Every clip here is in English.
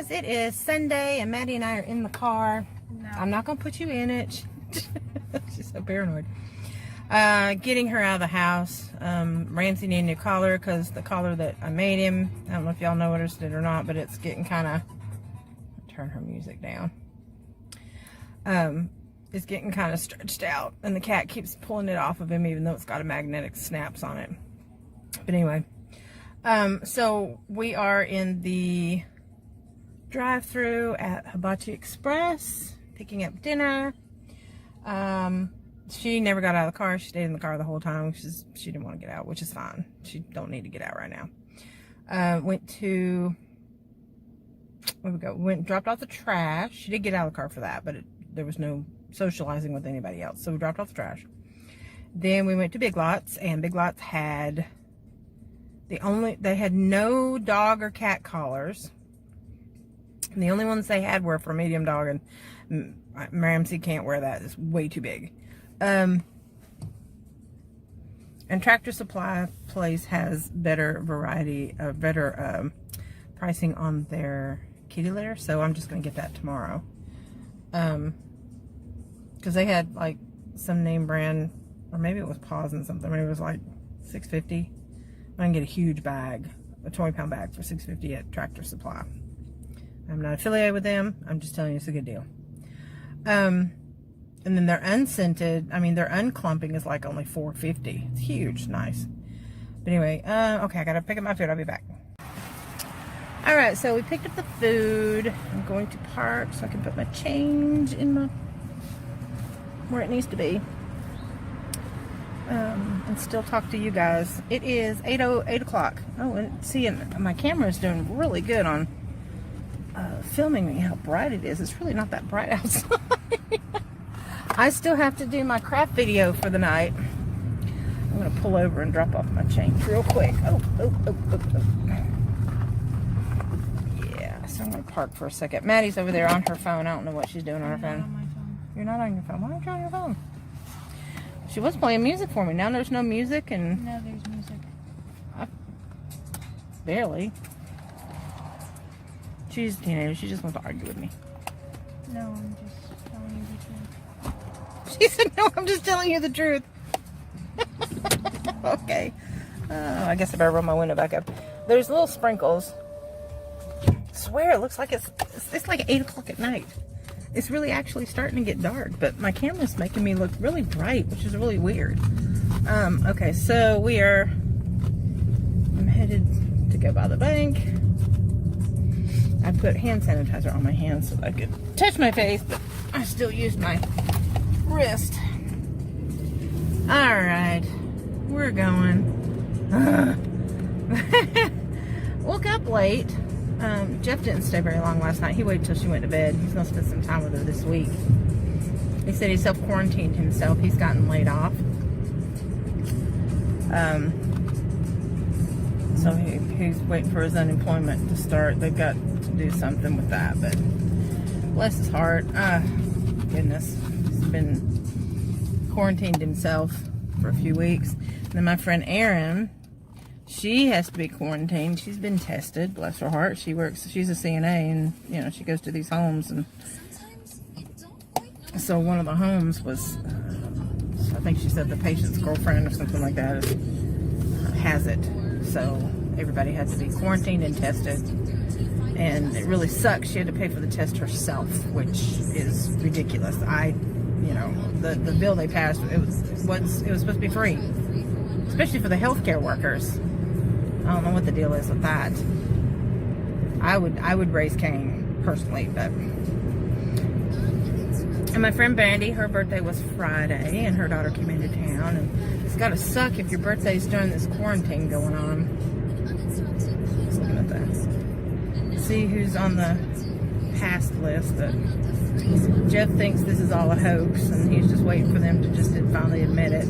guys, it is Sunday and Maddie and I are in the car. No. I'm not going to put you in it. She's so paranoid. Getting her out of the house. Ramsey needed a new collar because the collar that I made him, I don't know if y'all noticed it or not, but it's getting kind of, turn her music down. It's getting kind of stretched out and the cat keeps pulling it off of him even though it's got a magnetic snaps on it. But anyway, so we are in the drive-through at Hibachi Express picking up dinner. She never got out of the car. She stayed in the car the whole time. She didn't want to get out, which is fine. She don't need to get out right now. Went to, where we go? Went and dropped off the trash. She did get out of the car for that, but there was no socializing with anybody else. So we dropped off the trash. Then we went to Big Lots, and Big Lots had they had no dog or cat collars. And the only ones they had were for medium dog, and Ramsey can't wear that. It's way too big. And Tractor Supply Place has better variety, better pricing on their kitty litter. So I'm just going to get that tomorrow. Because they had like some name brand, or maybe it was Paws and something. Maybe it was like $6.50. I can get a huge bag, a 20-pound bag for $6.50 at Tractor Supply. I'm not affiliated with them. I'm just telling you it's a good deal. And then their unscented, their unclumping is like only $4.50. It's huge, nice. But anyway, okay, I gotta pick up my food. I'll be back. All right, so we picked up the food. I'm going to park so I can put my change in my where it needs to be. And still talk to you guys. It is 8 o'clock. Oh, and see, my camera is doing really good on filming me how bright it is. It's really not that bright outside. I still have to do my craft video for the night. I'm going to pull over and drop off my change real quick. Oh. Yeah, so I'm going to park for a second. Maddie's over there on her phone. I don't know what she's doing on her phone. On my phone. You're not on your phone. Why aren't you on your phone? She was playing music for me. Now there's no music and... No, there's music. Barely. She's a teenager. She just wants to argue with me. No, I'm just telling you the truth. She said, no, I'm just telling you the truth. Okay. I guess I better roll my window back up. There's little sprinkles. I swear it looks like it's like 8 o'clock at night. It's really actually starting to get dark, but my camera's making me look really bright, which is really weird. Okay, so I'm headed to go by the bank. I put hand sanitizer on my hands so that I could touch my face, but I still used my wrist. All right, we're going. Woke up late. Jeff didn't stay very long last night. He waited till she went to bed. He's going to spend some time with her this week. He said he self-quarantined himself. He's gotten laid off. So he's waiting for his unemployment to start. They've got to do something with that, but bless his heart. Goodness. He's been quarantined himself for a few weeks. And then my friend Erin, she has to be quarantined. She's been tested, bless her heart. She's a CNA, and she goes to these homes, and so one of the homes was, I think she said the patient's girlfriend or something like that has it. So everybody had to be quarantined and tested, and it really sucks. She had to pay for the test herself, which is ridiculous. The bill they passed, it was supposed to be free, especially for the healthcare workers. I don't know what the deal is with that. I would raise Cain personally, but. And my friend Bandy, her birthday was Friday, and her daughter came into town. And it's gotta suck if your birthday's during this quarantine going on. Just looking at that. See who's on the past list. But Jeff thinks this is all a hoax, and he's just waiting for them to just finally admit it.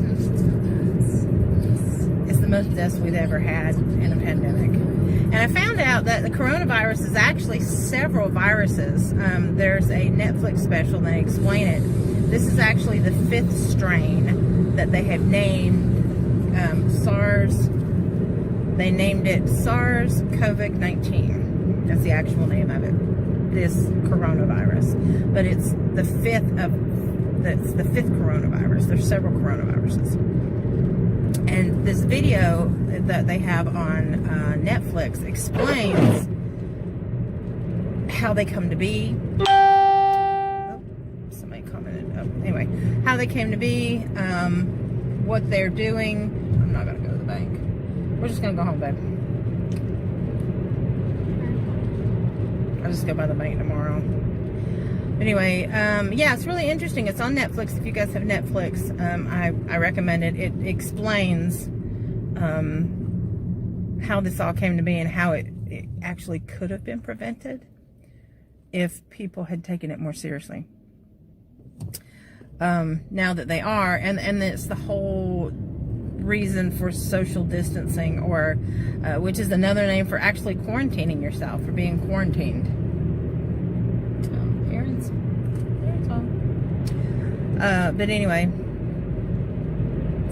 It's the most deaths we've ever had in a pandemic. And I found out that the coronavirus is actually several viruses. There's a Netflix special, and they explain it. This is actually the 5th strain that they have named SARS. They named it SARS-CoV-19. That's the actual name of it. this coronavirus, but it's the fifth coronavirus. There's several coronaviruses. And this video that they have on Netflix explains how they come to be. Oh, somebody commented. Oh, anyway, how they came to be, what they're doing. I'm not going to go to the bank. We're just going to go home, babe. I'll just go by the bank tomorrow. Anyway, yeah, it's really interesting. It's on Netflix. If you guys have Netflix, I recommend it. It explains how this all came to be and how it actually could have been prevented if people had taken it more seriously. Now that they are, and it's the whole reason for social distancing, or which is another name for actually quarantining yourself, for being quarantined. Aaron's home. But anyway,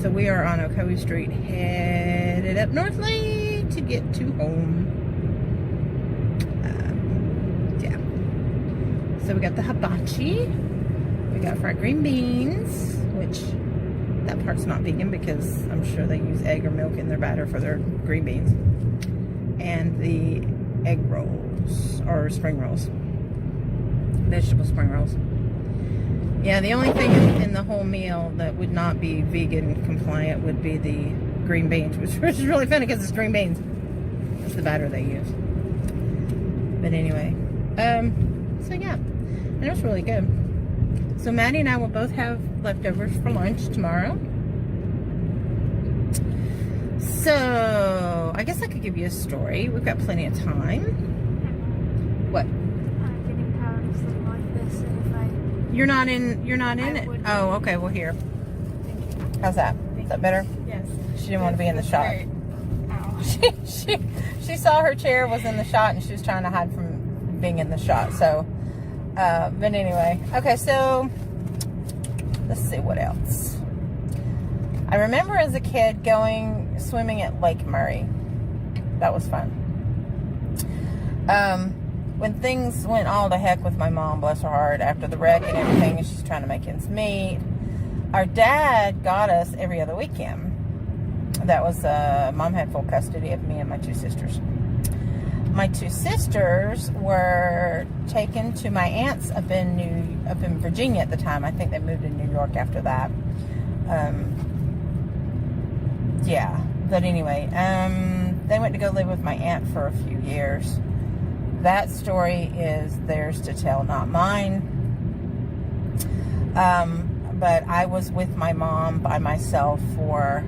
so we are on Ocoee Street, headed up North Lake to get to home. Yeah. So we got the hibachi. We got fried green beans, which that part's not vegan because I'm sure they use egg or milk in their batter for their green beans. And the egg rolls, or spring rolls. Vegetable spring rolls. Yeah, the only thing in the whole meal that would not be vegan compliant would be the green beans, which is really funny because it's green beans. It's the batter they use. But anyway, so yeah, and it was really good. So Maddie and I will both have leftovers for lunch tomorrow. So I guess I could give you a story. We've got plenty of time. What? I'm getting tired of stuff like this, and if I... You're not in it? Oh, okay, well here. How's that? Is that better? Yes. She didn't want to be in the shot. Ow. She saw her chair was in the shot and she was trying to hide from being in the shot. So, but anyway. Okay, so let's see what else. I remember as a kid going swimming at Lake Murray. That was fun. When things went all to heck with my mom, bless her heart, after the wreck and everything, and she's trying to make ends meet, our dad got us every other weekend. That was, Mom had full custody of me and my two sisters. My two sisters were taken to my aunt's up in Virginia at the time. I think they moved to New York after that. Yeah, but anyway, they went to go live with my aunt for a few years. That story is theirs to tell, not mine. But I was with my mom by myself for,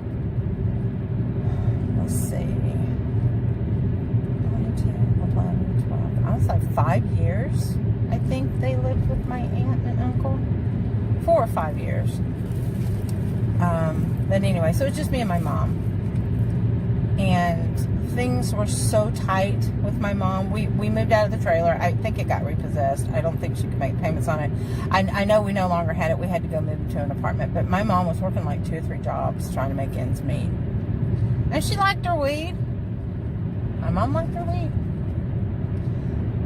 let's see, 11, 12, I was like 5 years. I think they lived with my aunt and uncle. 4 or 5 years. But anyway, so it's just me and my mom. And things were so tight with my mom. We moved out of the trailer. I think it got repossessed. I don't think she could make payments on it. I know we no longer had it. We had to go move into an apartment. But my mom was working like 2 or 3 jobs trying to make ends meet. And she liked her weed. My mom liked her weed.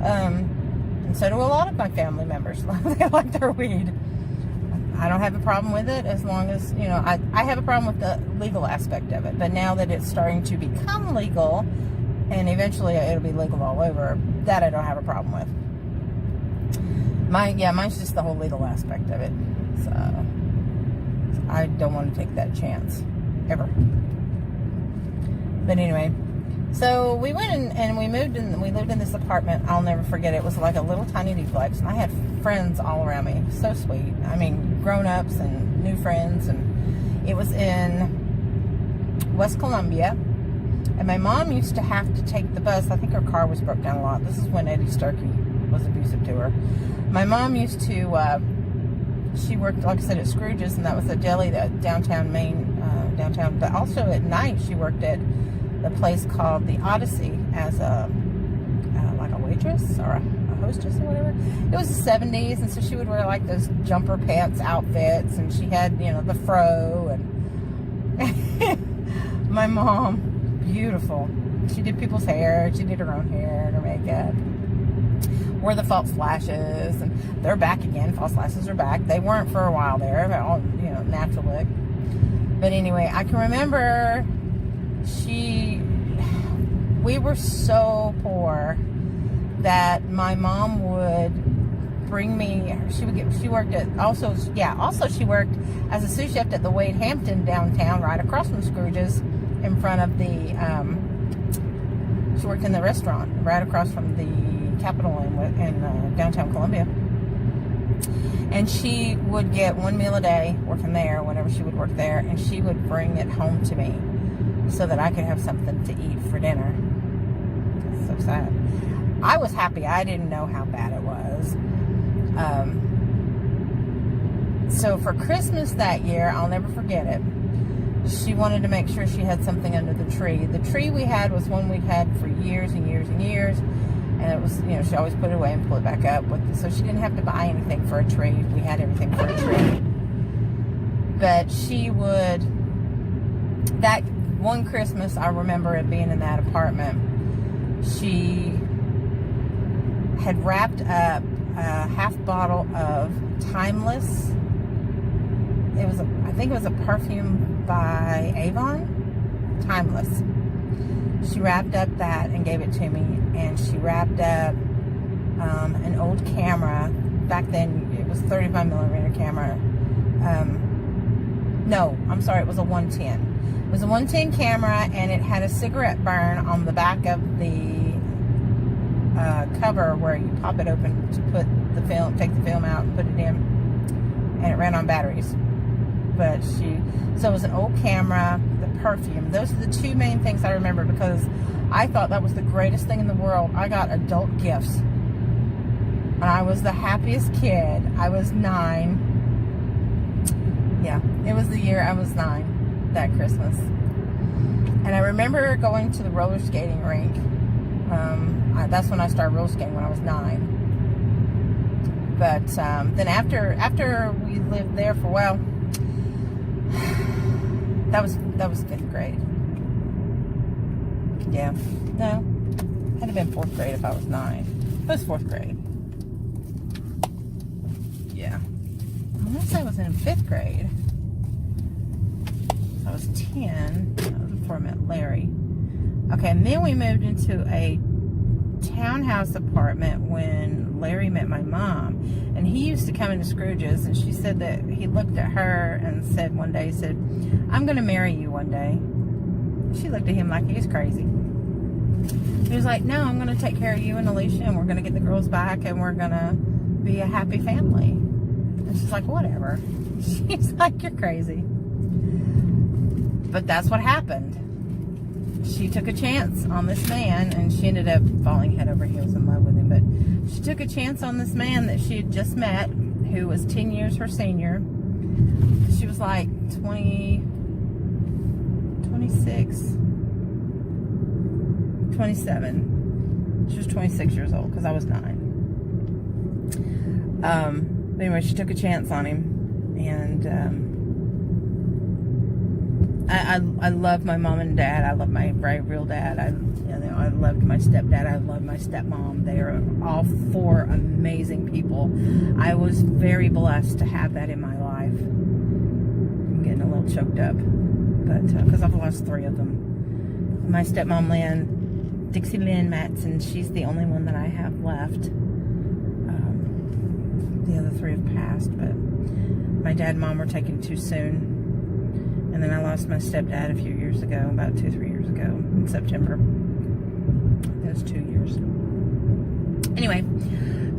And so do a lot of my family members. They liked their weed. I don't have a problem with it as long as, you know, I have a problem with the legal aspect of it. But now that it's starting to become legal, and eventually it'll be legal all over, that I don't have a problem with. Mine's just the whole legal aspect of it. So I don't want to take that chance, ever. But anyway, so we went in and we moved in. We lived in this apartment. I'll never forget it. It was like a little tiny duplex, and I had friends all around me. So sweet. I mean, grown-ups and new friends, and it was in West Columbia. And my mom used to have to take the bus. I think her car was broke down a lot. This is when Eddie Starkey was abusive to her. My mom used to. She worked, like I said, at Scrooge's, and that was a deli, downtown Maine, downtown. But also at night, she worked at the place called the Odyssey as a like a waitress or a hostess or whatever. It was the 70s, and so she would wear like those jumper pants outfits, and she had, you know, the fro, and my mom, beautiful. She did people's hair. She did her own hair and her makeup. were the false lashes, and they're back again. False lashes are back. They weren't for a while there, but all, you know, natural look. But anyway, I can remember we were so poor that my mom would bring me, she worked she worked as a sous chef at the Wade Hampton downtown, right across from Scrooge's, in front of the, she worked in the restaurant right across from the Capitol in downtown Columbia. And she would get one meal a day working there whenever she would work there, and she would bring it home to me so that I could have something to eat for dinner. That's so sad. I was happy. I didn't know how bad it was. So for Christmas that year, I'll never forget it, she wanted to make sure she had something under the tree. The tree we had was one we'd had for years and years and years. And it was, you know, she always put it away and pull it back up. So she didn't have to buy anything for a tree. We had everything for a tree. But she would, that one Christmas, I remember it being in that apartment, she had wrapped up a half bottle of Timeless. I think it was a perfume by Avon. Timeless. She wrapped up that and gave it to me, and she wrapped up an old camera. Back then, it was 35mm camera. No, I'm sorry, it was a 110. It was a 110 camera, and it had a cigarette burn on the back of the cover where you pop it open to put the film, take the film out and put it in, and it ran on batteries. But so it was an old camera, the perfume. Those are the two main things I remember, because I thought that was the greatest thing in the world. I got adult gifts, and I was the happiest kid. I was 9. Yeah, it was the year I was 9, that Christmas. And I remember going to the roller skating rink. That's when I started roller skating, when I was 9. But then after we lived there for, well, that was 5th grade. Yeah, no, had to have been 4th grade if I was 9. It was 4th grade. Yeah, unless I was in 5th grade. I was 10. That was before I met Larry. Okay, and then we moved into a townhouse apartment when Larry met my mom, and he used to come into Scrooge's, and she said that he looked at her and said one day, he said, "I'm going to marry you one day." She looked at him like he was crazy. He was like, "No, I'm going to take care of you and Alicia, and we're going to get the girls back, and we're going to be a happy family." And she's like, "Whatever." She's like, "You're crazy." But that's what happened. She took a chance on this man, and she ended up falling head over heels in love with him. But she took a chance on this man that she had just met, who was 10 years her senior. She was like 26, 27. She was 26 years old, because I was 9. But anyway, she took a chance on him, and I love my mom and dad. I love my very real dad. I loved my stepdad. I love my stepmom. They are all 4 amazing people. I was very blessed to have that in my life. I'm getting a little choked up, but because I've lost 3 of them. My stepmom, Dixie Lynn Matson, she's the only one that I have left. The other 3 have passed, but my dad and mom were taken too soon. And then I lost my stepdad a few years ago, about 2-3 years ago, in September. It was 2 years. Anyway,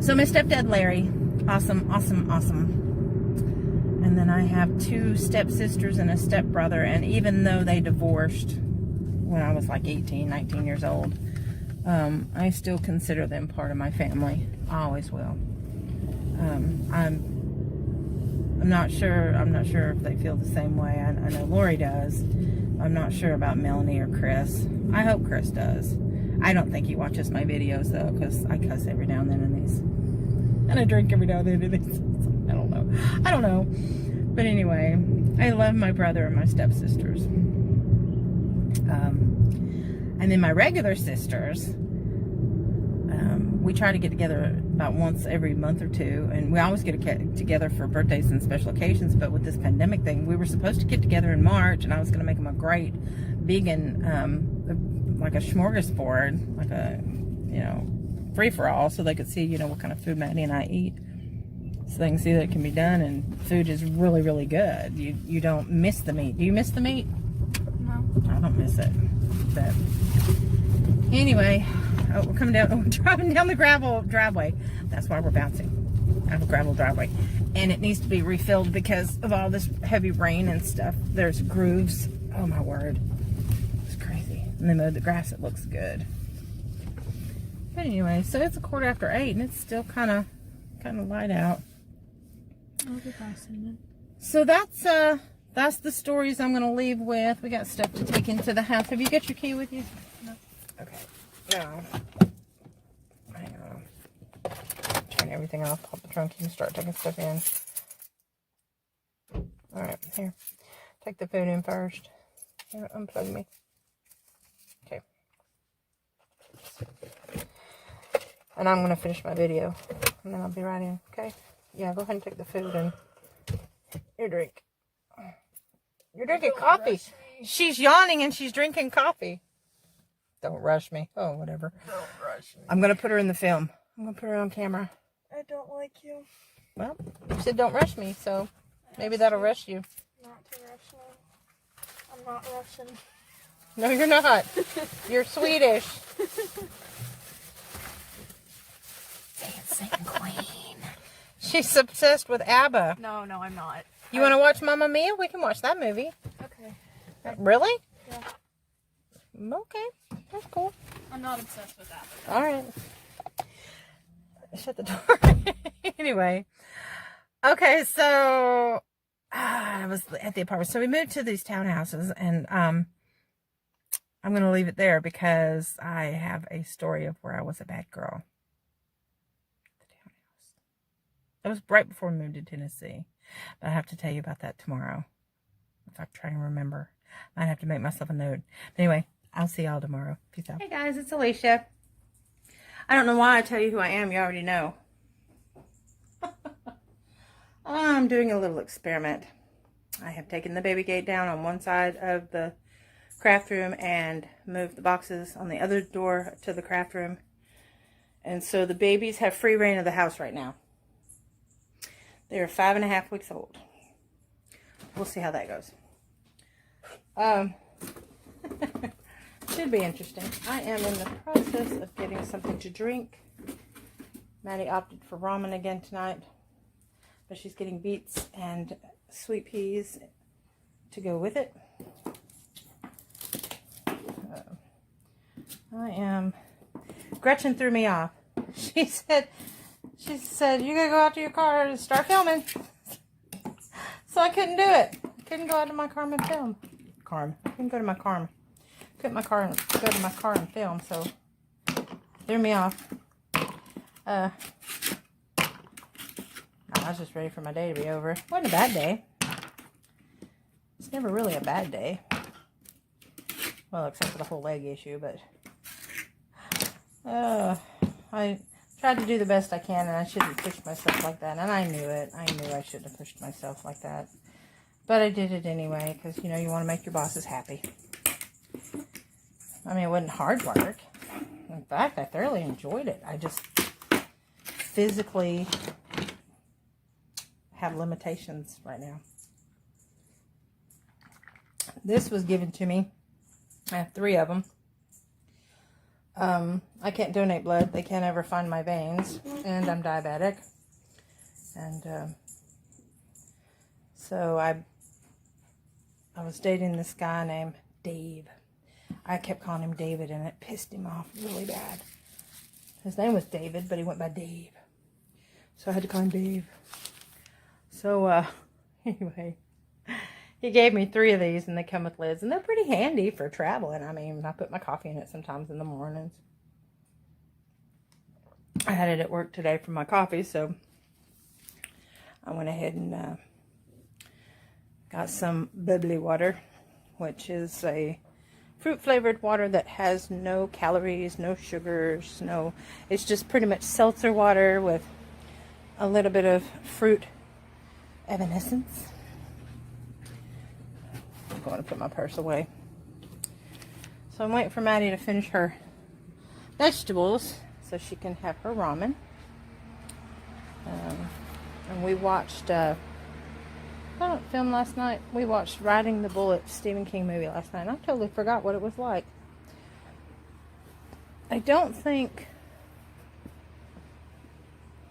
so my stepdad, Larry, awesome, awesome, awesome. And then I have 2 stepsisters and a stepbrother, and even though they divorced when I was like 18, 19 years old, I still consider them part of my family. I always will. I'm not sure if they feel the same way. I know Lori does. I'm not sure about Melanie or Chris. I hope Chris does. I don't think he watches my videos, though, because I cuss every now and then in these. And I drink every now and then in these. I don't know. But anyway, I love my brother and my stepsisters. And then my regular sisters, we try to get together about once every month or two, and we always get together for birthdays and special occasions. But with this pandemic thing, we were supposed to get together in March, and I was going to make them a great vegan, like a smorgasbord, like a, you know, free-for-all, so they could see, you know, what kind of food Maddie and I eat, so they can see that it can be done. And food is really, really good. You don't miss the meat. Do you miss the meat? No. I don't miss it. But anyway, we're coming down, we're driving down the gravel driveway. That's why we're bouncing. I have a gravel driveway, and it needs to be refilled because of all this heavy rain and stuff. There's grooves. Oh my word, it's crazy. And they mowed the grass. It looks good. But anyway, so it's 8:15, and it's still kind of light out. I'll be fascinated. So that's the stories I'm going to leave with. We got stuff to take into the house. Have you got your key with you? No. Okay. No. Hang on. Turn everything off. Pop the trunk. You can start taking stuff in. All right. Here. Take the food in first. Here, unplug me. Okay. And I'm going to finish my video. And then I'll be right in. Okay? Yeah, go ahead and take the food and your drink. You're drinking coffee. She's yawning and she's drinking coffee. Don't rush me. Oh, whatever. Don't rush me. I'm going to put her in the film. I'm going to put her on camera. I don't like you. Well, you said don't rush me, so maybe that'll rush you. Not to rush me. I'm not Russian. No, you're not. You're Swedish. Dancing Queen. She's obsessed with ABBA. No, I'm not. You want to watch Mamma Mia? We can watch that movie. Okay. Really? Yeah. Okay. That's cool. I'm not obsessed with that. All right. Shut the door. Anyway. Okay, so I was at the apartment. So we moved to these townhouses, and I'm going to leave it there because I have a story of where I was a bad girl. The townhouse. It was right before we moved to Tennessee. But I have to tell you about that tomorrow. If I try to remember. I'd have to make myself a note. But anyway, I'll see y'all tomorrow. Peace out. Hey guys, it's Alicia. I don't know why I tell you who I am. You already know. I'm doing a little experiment. I have taken the baby gate down on one side of the craft room and moved the boxes on the other door to the craft room. And so the babies have free reign of the house right now. They're 5.5 weeks old. We'll see how that goes. Should be interesting. I am in the process of getting something to drink. Maddie opted for ramen again tonight, but she's getting beets and sweet peas to go with it. Gretchen threw me off. She said, you gotta go out to your car and start filming. So I couldn't do it. I couldn't go out to my car and film. I couldn't go to my car. Go to my car and film, so threw me off. I was just ready for my day to be over. It wasn't a bad day. It's never really a bad day. Well, except for the whole leg issue, but I tried to do the best I can, and I shouldn't push myself like that. And I knew it. I knew I shouldn't have pushed myself like that. But I did it anyway, because, you know, you want to make your bosses happy. I mean, it wasn't hard work. In fact, I thoroughly enjoyed it. I just physically have limitations right now. This was given to me. I have 3 of them. I can't donate blood. They can't ever find my veins. And I'm diabetic. And so I was dating this guy named Dave. I kept calling him David, and it pissed him off really bad. His name was David, but he went by Dave. So I had to call him Dave. So, anyway, he gave me 3 of these, and they come with lids. And they're pretty handy for traveling. I mean, I put my coffee in it sometimes in the mornings. I had it at work today for my coffee, so I went ahead and got some bubbly water, which is a fruit flavored water that has no calories, no sugars, it's just pretty much seltzer water with a little bit of fruit evanescence. I'm going to put my purse away. So I'm waiting for Maddie to finish her vegetables so she can have her ramen. And we watched, I don't film last night. We watched Riding the Bullet, Stephen King movie last night. And I totally forgot what it was like. I don't think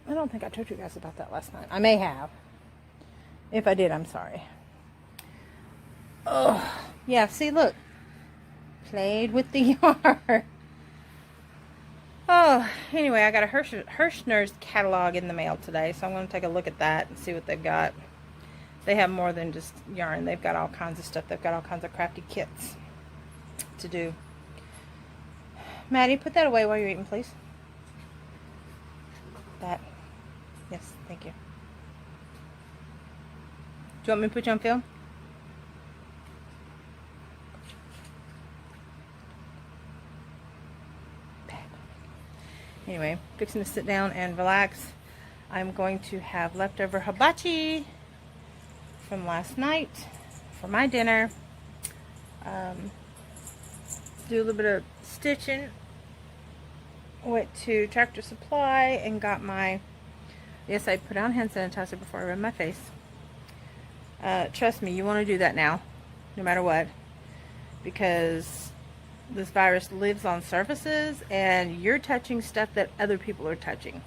I told you guys about that last night. I may have. If I did, I'm sorry. Oh, yeah, see, look. Played with the yard. Oh, anyway, I got a Hirschner's catalog in the mail today, so I'm going to take a look at that and see what they've got. They have more than just yarn. They've got all kinds of stuff. They've got all kinds of crafty kits to do. Maddie, put that away while you're eating, please. That. Yes, thank you. Do you want me to put you on film? Anyway, fixing to sit down and relax. I'm going to have leftover hibachi from last night for my dinner. Do a little bit of stitching. Went to Tractor Supply and got my, yes, I put on hand sanitizer before I rubbed my face. Trust me, you want to do that now, no matter what, because this virus lives on surfaces and you're touching stuff that other people are touching.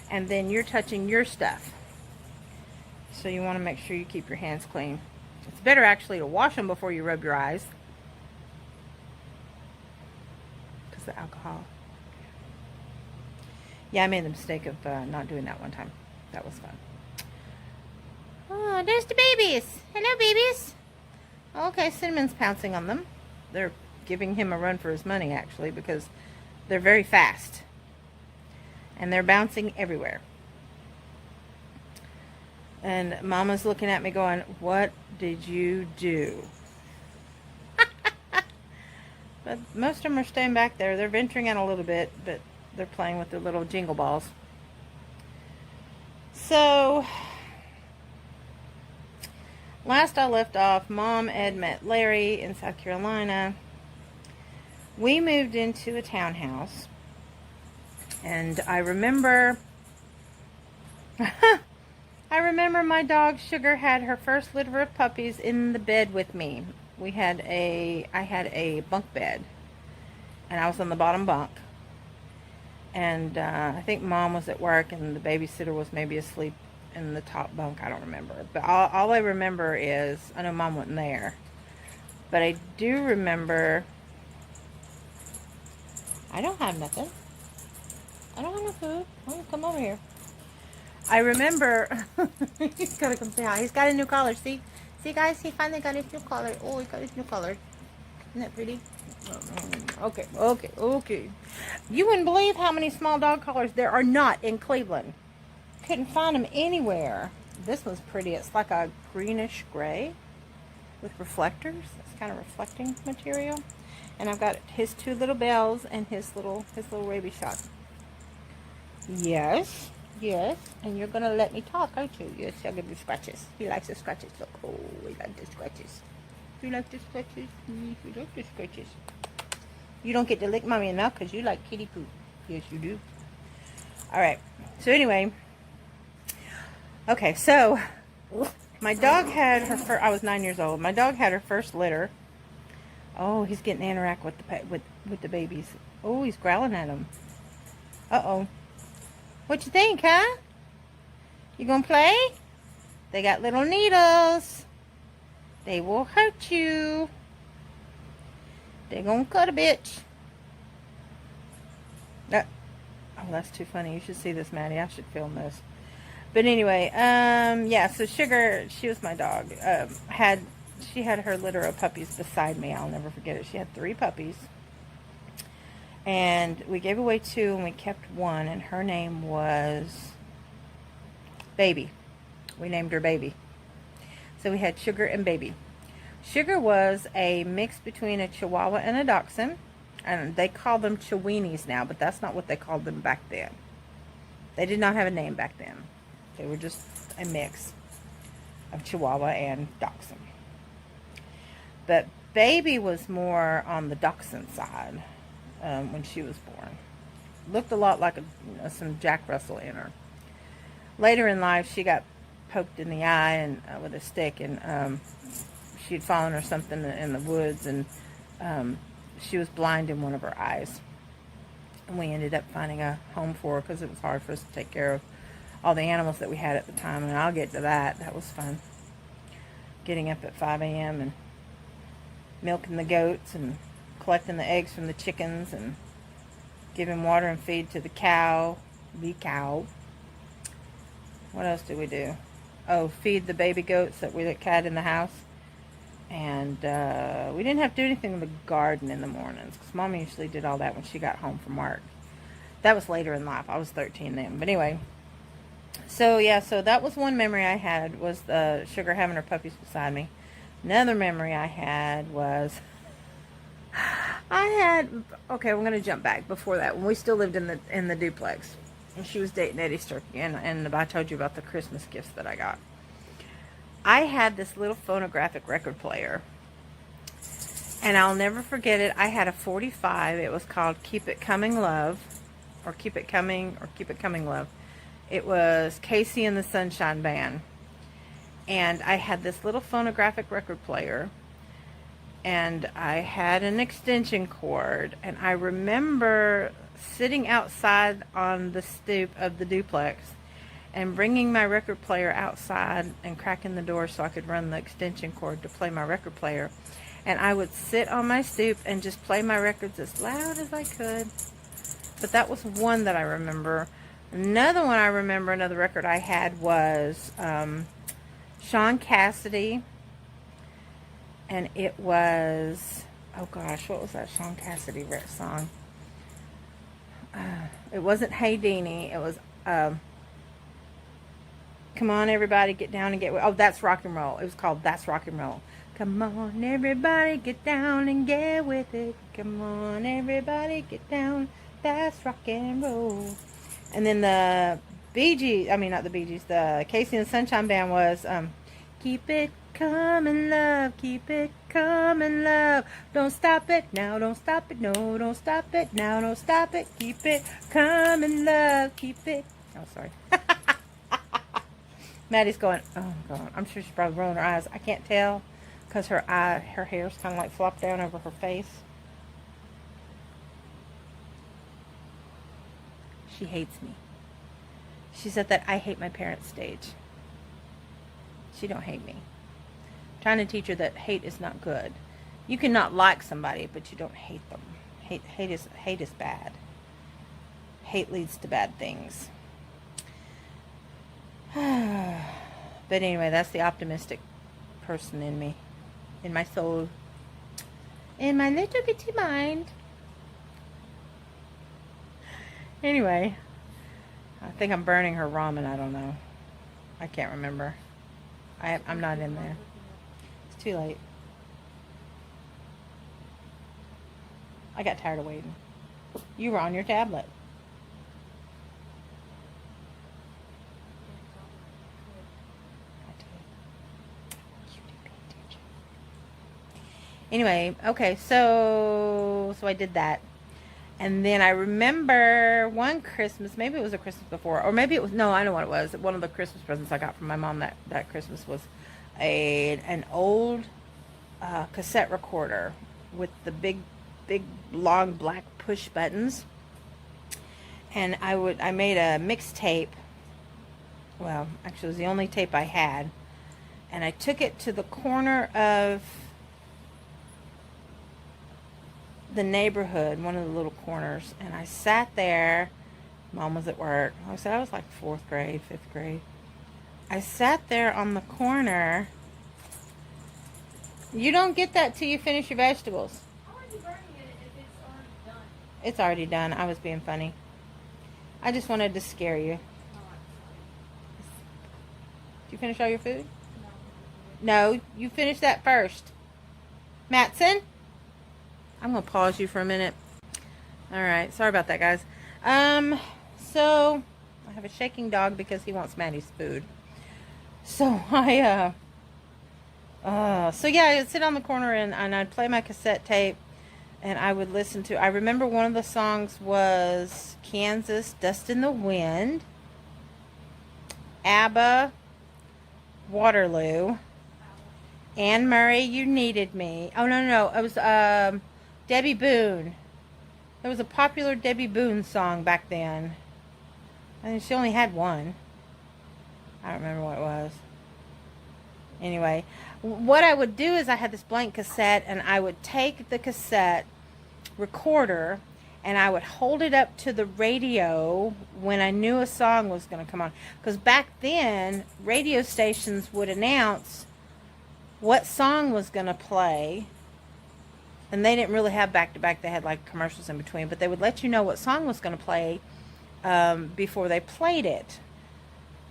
And then you're touching your stuff. So you want to make sure you keep your hands clean. It's better actually to wash them before you rub your eyes. Because the alcohol. Yeah, I made the mistake of not doing that one time. That was fun. Oh, there's the babies. Hello, babies. Okay, Cinnamon's pouncing on them. They're giving him a run for his money, actually, because they're very fast. And they're bouncing everywhere. And Mama's looking at me going, what did you do? But most of them are staying back there. They're venturing out a little bit, but they're playing with their little jingle balls. So, last I left off, Mom had met Larry in South Carolina. We moved into a townhouse. And I remember my dog Sugar had her first litter of puppies in the bed with me. I had a bunk bed, and I was on the bottom bunk. And I think Mom was at work, and the babysitter was maybe asleep in the top bunk. I don't remember. But all I remember is, I know Mom wasn't there, but I do remember, I don't have nothing. I don't have no food. Why don't you come over here? I remember, he's got to come say hi. He's got a new collar. See? See, guys? He finally got his new collar. Oh, he got his new collar. Isn't that pretty? Okay. You wouldn't believe how many small dog collars there are not in Cleveland. Couldn't find them anywhere. This one's pretty. It's like a greenish gray with reflectors. It's kind of reflecting material. And I've got his two little bells and his little rabies shot. Yes. And you're gonna let me talk, aren't you? Yes, I'll give you scratches. He likes the scratches. Look, oh, he likes the scratches. You like the scratches? You like the scratches. You don't get to lick Mommy enough because you like kitty poop. Yes, you do. Alright, so anyway. Okay, so my dog had her first, I was 9 years old. My dog had her first litter. Oh, he's getting to interact with the babies. Oh, he's growling at them. Uh-oh. What you think, huh? You gonna play? They got little needles. They will hurt you. They gonna cut a bitch. Oh, that's too funny. You should see this, Maddie. I should film this. But anyway, yeah, so Sugar, she was my dog. She had her litter of puppies beside me. I'll never forget it. She had 3 puppies. And we gave away 2 and we kept 1, and her name was Baby. We named her Baby. So we had Sugar and Baby. Sugar was a mix between a Chihuahua and a Dachshund. And they call them Chiweenies now, but that's not what they called them back then. They did not have a name back then. They were just a mix of Chihuahua and Dachshund. But Baby was more on the Dachshund side when she was born. Looked a lot like some Jack Russell in her. Later in life, she got poked in the eye and with a stick, and she'd fallen or something in the woods, and she was blind in one of her eyes. And we ended up finding a home for her because it was hard for us to take care of all the animals that we had at the time. And I'll get to that. That was fun. Getting up at 5 a.m. and milking the goats and collecting the eggs from the chickens and giving water and feed to the cow. What else did we do? Oh, feed the baby goats that we had in the house. And we didn't have to do anything with the garden in the mornings because Mom usually did all that when she got home from work. That was later in life. I was 13 then. But anyway, so yeah, so that was one memory I had, was the Sugar having her puppies beside me. Another memory I had was okay, we're going to jump back before that, when we still lived in the duplex. And she was dating Eddie Sturkey, and I told you about the Christmas gifts that I got. I had this little phonographic record player, and I'll never forget it. I had a 45. It was called Keep It Coming Love, or Keep It Coming Love. It was Casey and the Sunshine Band. And I had this little phonographic record player, and I had an extension cord, and I remember sitting outside on the stoop of the duplex and bringing my record player outside and cracking the door so I could run the extension cord to play my record player. And I would sit on my stoop and just play my records as loud as I could. But that was one that I remember. Another one I remember, another record I had was Sean Cassidy. And it was, oh gosh, what was that Sean Cassidy song? It wasn't Hey Deanie. It was Come On Everybody Get Down and Get With. Oh, That's Rock and Roll. It was called That's Rock and Roll. Come on everybody, get down and get with it. Come on everybody, get down. That's rock and roll. And then the Bee Gees, I mean not the Bee Gees, the Casey and the Sunshine Band was Keep It Coming Love, Keep It Coming Love. Don't stop it now, don't stop it, no, don't stop it now, don't stop it. Keep it coming love, keep it. Oh, sorry. Maddie's going, oh God, I'm sure she's probably rolling her eyes. I can't tell because her hair's kind of like flopped down over her face. She hates me. She's at that I hate my parents stage. She don't hate me. I'm trying to teach her that hate is not good. You can not like somebody, but you don't hate them. Hate is bad. Hate leads to bad things. But anyway, that's the optimistic person in me, in my soul, in my little bitty mind. Anyway, I think I'm burning her ramen. I don't know. I can't remember. I'm not in there. It's too late. I got tired of waiting. You were on your tablet. Anyway, okay, so I did that. And then I remember one Christmas, maybe it was a Christmas before, or maybe it was, no, I know what it was. One of the Christmas presents I got from my mom that Christmas was an old cassette recorder with the big, long black push buttons. And I made a mixtape. Well, actually it was the only tape I had. And I took it to the corner of the neighborhood, one of the little corners, and I sat there. Mom was at work. I said I was like 4th grade, 5th grade. I sat there on the corner. You don't get that till you finish your vegetables. How are you burning it if it's already done? It's already done. I was being funny. I just wanted to scare you. Oh, I'm sorry. Did you finish all your food? No. No, you finish that first. Matson? I'm going to pause you for a minute. Alright, sorry about that, guys. So, I have a shaking dog because he wants Maddie's food. So, yeah, I'd sit on the corner and I'd play my cassette tape and I would listen to, I remember one of the songs was Kansas, Dust in the Wind, ABBA, Waterloo, Anne Murray, You Needed Me. Oh, no, it was Debbie Boone. There was a popular Debbie Boone song back then. I think she only had one. I don't remember what it was. Anyway, what I would do is I had this blank cassette and I would take the cassette recorder and I would hold it up to the radio when I knew a song was going to come on. Because back then, radio stations would announce what song was going to play. And they didn't really have back-to-back. They had like commercials in between. But they would let you know what song was going to play before they played it.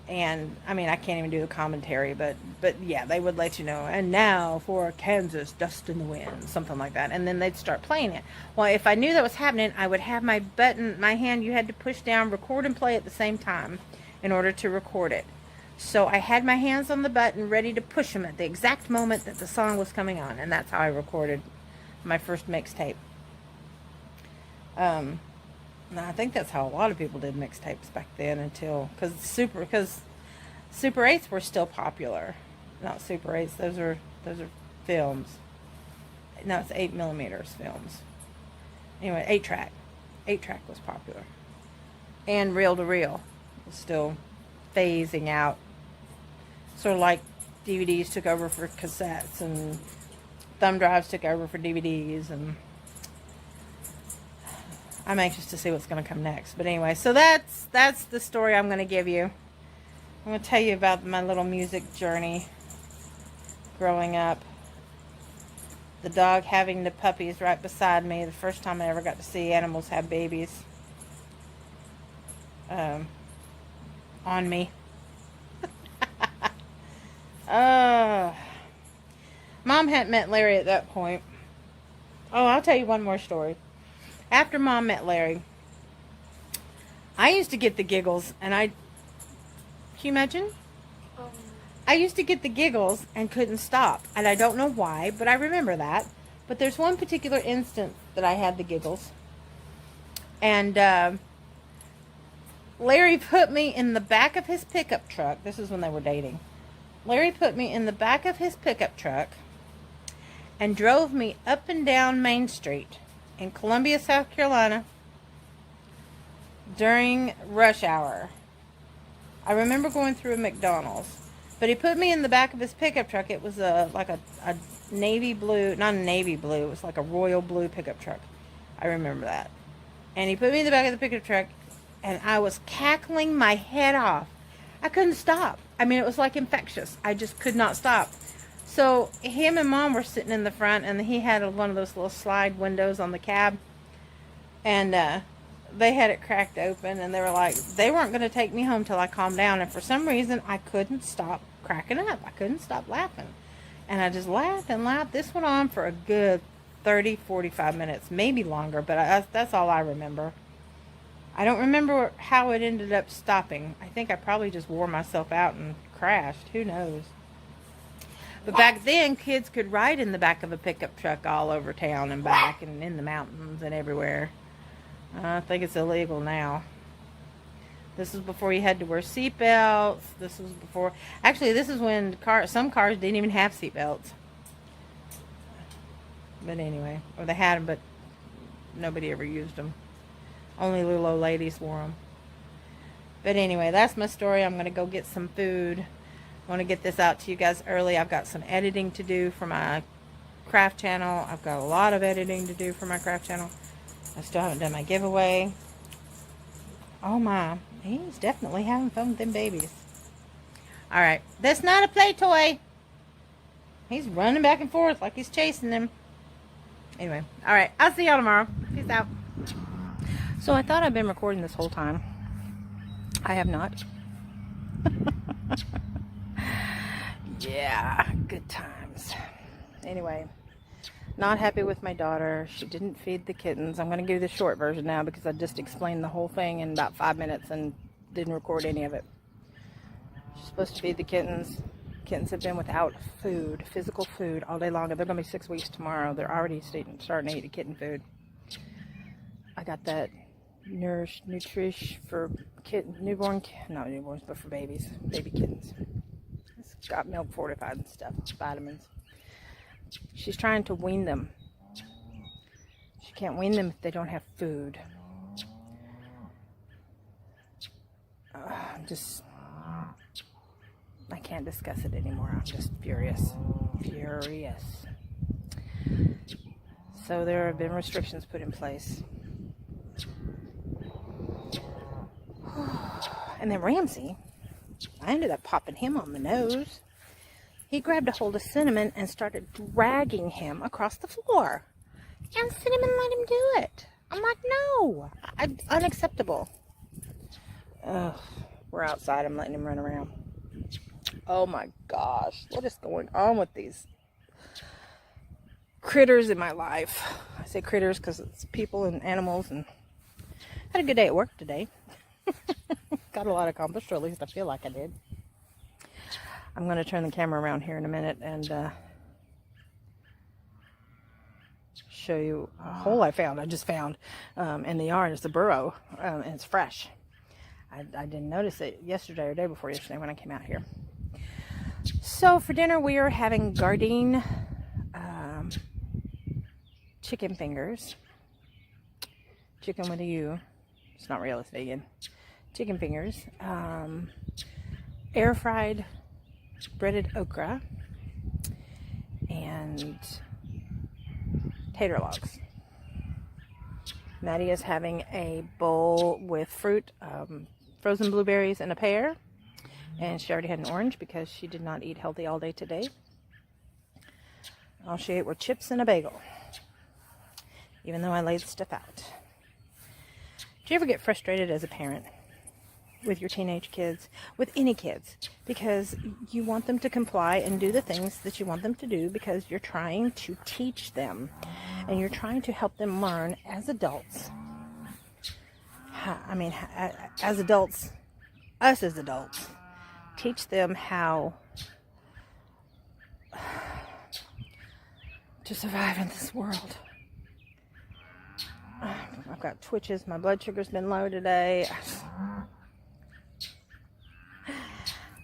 And, I mean, I can't even do the commentary, but yeah, they would let you know. And now for Kansas, Dust in the Wind, something like that. And then they'd start playing it. Well, if I knew that was happening, I would have my button, my hand, you had to push down, record and play at the same time in order to record it. So I had my hands on the button ready to push them at the exact moment that the song was coming on. And that's how I recorded my first mixtape. I think that's how a lot of people did mixtapes back then until, because Super 8s were still popular. Not Super 8s, those are films. No, it's 8mm films. Anyway, 8-track. 8-track was popular. And reel-to-reel was still phasing out. Sort of like DVDs took over for cassettes and thumb drives took over for DVDs, and I'm anxious to see what's going to come next. But anyway, so that's the story I'm going to give you. I'm going to tell you about my little music journey growing up. The dog having the puppies right beside me. The first time I ever got to see animals have babies on me. Mom hadn't met Larry at that point. Oh, I'll tell you one more story. After Mom met Larry, I used to get the giggles, and can you imagine? I used to get the giggles and couldn't stop, and I don't know why, but I remember that. But there's one particular instance that I had the giggles, and Larry put me in the back of his pickup truck. This is when they were dating. Larry put me in the back of his pickup truck and drove me up and down Main Street in Columbia, South Carolina during rush hour. I remember going through a McDonald's, but he put me in the back of his pickup truck. It was like a navy blue, not a navy blue, it was like a royal blue pickup truck. I remember that. And he put me in the back of the pickup truck, and I was cackling my head off. I couldn't stop. I mean, it was like infectious. I just could not stop. So him and Mom were sitting in the front, and he had one of those little slide windows on the cab, and they had it cracked open, and they were like, they weren't going to take me home till I calmed down, and for some reason I couldn't stop cracking up. I couldn't stop laughing, and I just laughed and laughed. This went on for a good 30-45 minutes, maybe longer, but that's all I remember. I don't remember how it ended up stopping. I think I probably just wore myself out and crashed. Who knows? But back then, kids could ride in the back of a pickup truck all over town and back and in the mountains and everywhere. I think it's illegal now. This was before you had to wear seatbelts. This was before... Actually, this is when some cars didn't even have seatbelts. But anyway, or they had them, but nobody ever used them. Only little old ladies wore them. But anyway, that's my story. I'm going to go get some food. I want to get this out to you guys early. I've got some editing to do for my craft channel. I've got a lot of editing to do for my craft channel. I still haven't done my giveaway. Oh my, he's definitely having fun with them babies. Alright, that's not a play toy. He's running back and forth like he's chasing them. Anyway, alright, I'll see y'all tomorrow. Peace out. So I thought I'd been recording this whole time. I have not. Yeah, good times. Anyway, Not happy with my daughter. She didn't feed the kittens. I'm going to give you the short version now because I just explained the whole thing in about 5 minutes and didn't record any of it. She's supposed to feed the kittens. Kittens have been without food, physical food, all day long. They're going to be 6 weeks tomorrow. They're already starting to eat kitten food. I got that Nutrish for not newborns, but for babies, baby kittens. It's got milk fortified and stuff, vitamins. She's trying to wean them. She can't wean them if they don't have food. I can't discuss it anymore. I'm just furious. So there have been restrictions put in place. And then Ramsey, I ended up popping him on the nose. He grabbed a hold of Cinnamon and started dragging him across the floor. And Cinnamon let him do it. I'm like, no, it's unacceptable. We're outside. I'm letting him run around. Oh my gosh, what is going on with these critters in my life? I say critters because it's people and animals, and had a good day at work today. Got a lot accomplished, or at least I feel like I did. I'm going to turn the camera around here in a minute and show you a hole I just found in the yard. It's a burrow, and it's fresh. I didn't notice it yesterday or day before yesterday when I came out here. So for dinner we are having Gardein chicken fingers. Chicken with a U. It's not real, it's vegan. Chicken fingers. Air fried breaded okra. And tater logs. Maddie is having a bowl with fruit, frozen blueberries and a pear. And she already had an orange because she did not eat healthy all day today. All she ate were chips and a bagel. Even though I laid stuff out. Do you ever get frustrated as a parent with your teenage kids, with any kids, because you want them to comply and do the things that you want them to do because you're trying to teach them and you're trying to help them learn as adults. As adults, us as adults, teach them how to survive in this world. I've got twitches. My blood sugar's been low today.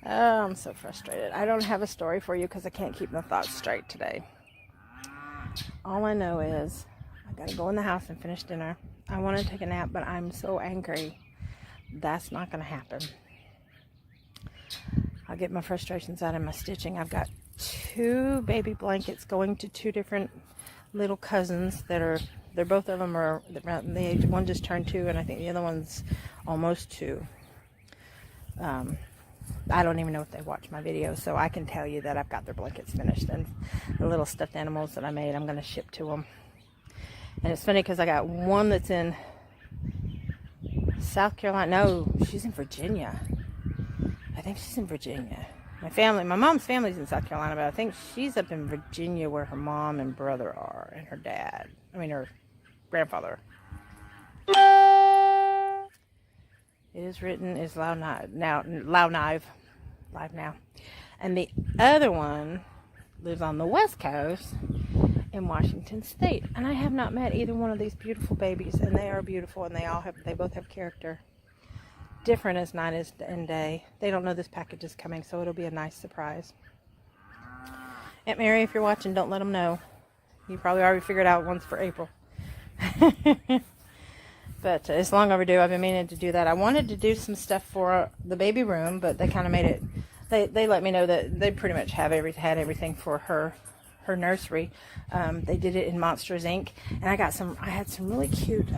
Oh, I'm so frustrated. I don't have a story for you because I can't keep my thoughts straight today. All I know is I gotta go in the house and finish dinner. I want to take a nap, but I'm so angry. That's not going to happen. I'll get my frustrations out in my stitching. I've got 2 baby blankets going to 2 different little cousins that are, both of them are around the age. One just turned 2, and I think the other one's almost 2. I don't even know if they watch my videos, so I can tell you that I've got their blankets finished, and the little stuffed animals that I made, I'm going to ship to them. And it's funny because I got one that's in South Carolina. No, she's in Virginia. I think she's in Virginia. My mom's family's in South Carolina, but I think she's up in Virginia where her mom and brother are, and her her grandfather. It is written is live now. And the other one lives on the West Coast in Washington State. And I have not met either one of these beautiful babies, and they are beautiful, and they both have character. Different as night is and day. They don't know this package is coming, so it'll be a nice surprise. Aunt Mary, if you're watching, don't let them know. You probably already figured out one's for April. But it's long overdue. I've been meaning to do that. I wanted to do some stuff for the baby room, but they kind of made it. They let me know that they pretty much had everything for her nursery. They did it in Monsters Inc. And I had some really cute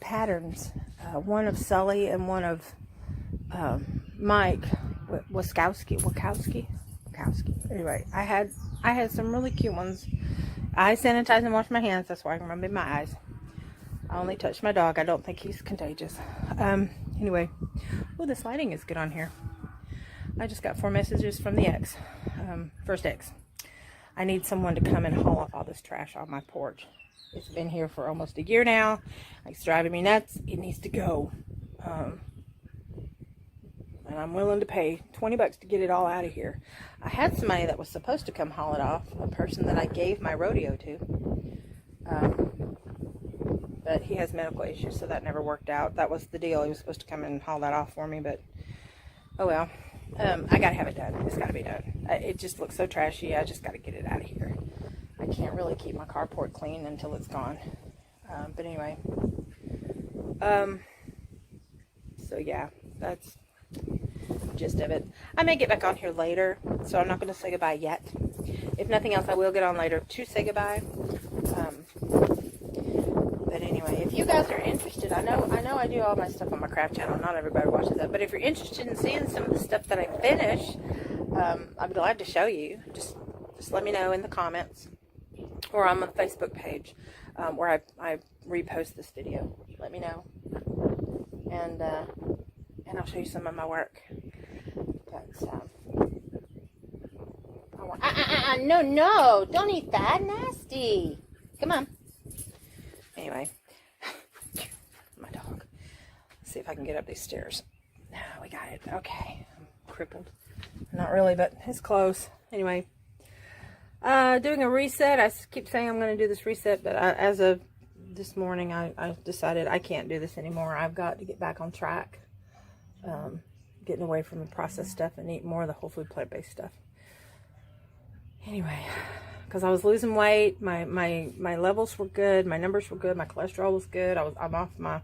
patterns. One of Sully and one of Mike Wachowski. Anyway, I had some really cute ones. I sanitize and wash my hands. That's why I can rub in my eyes. I only touched my dog. I don't think he's contagious. Anyway, this lighting is good on here. I just got 4 messages from the ex, first ex. I need someone to come and haul off all this trash off my porch. It's been here for almost a year now. It's driving me nuts. It needs to go. And I'm willing to pay $20 to get it all out of here. I had somebody that was supposed to come haul it off, a person that I gave my rodeo to. But he has medical issues, so that never worked out. That was the deal. He was supposed to come and haul that off for me, but oh well. I gotta have it done. It's gotta be done. It just looks so trashy. I just gotta get it out of here. I can't really keep my carport clean until it's gone. But anyway. So yeah, that's the gist of it. I may get back on here later, so I'm not going to say goodbye yet. If nothing else, I will get on later to say goodbye. But anyway, if you guys are interested, I know I do all my stuff on my craft channel. Not everybody watches that, but if you're interested in seeing some of the stuff that I finish, I'm glad to show you. Just let me know in the comments or on my Facebook page where I repost this video. Let me know, and I'll show you some of my work. But no, don't eat that. Nasty. Come on. Anyway, my dog. Let's see if I can get up these stairs. No, we got it. Okay. I'm crippled. Not really, but it's close. Anyway, doing a reset. I keep saying I'm going to do this reset, but as of this morning, I decided I can't do this anymore. I've got to get back on track. Getting away from the processed stuff and eat more of the whole food plant-based stuff. Anyway, because I was losing weight, my levels were good, my numbers were good, my cholesterol was good. I'm off my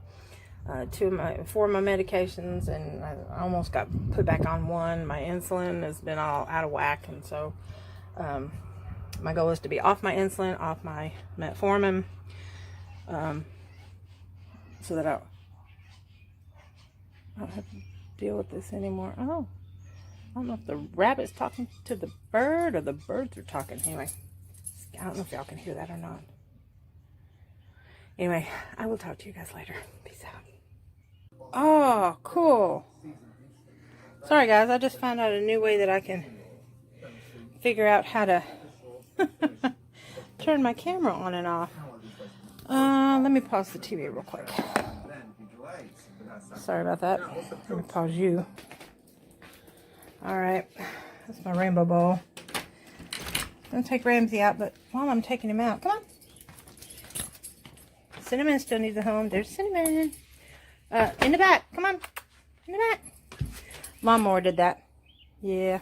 4 of my medications, and I almost got put back on one. My insulin has been all out of whack, and so my goal is to be off my insulin, off my metformin, so that I don't have to deal with this anymore. Oh, I don't know if the rabbit's talking to the bird or the birds are talking. Anyway, I don't know if y'all can hear that or not. Anyway, I will talk to you guys later. Peace out. Oh, cool. Sorry guys, I just found out a new way that I can figure out how to turn my camera on and off. Let me pause the TV real quick. Sorry about that. Let me pause you. Alright, that's my rainbow bowl. I'm going to take Ramsey out, but while I'm taking him out, come on. Cinnamon still needs a home. There's Cinnamon. In the back. Come on. In the back. Lawnmower did that. Yeah.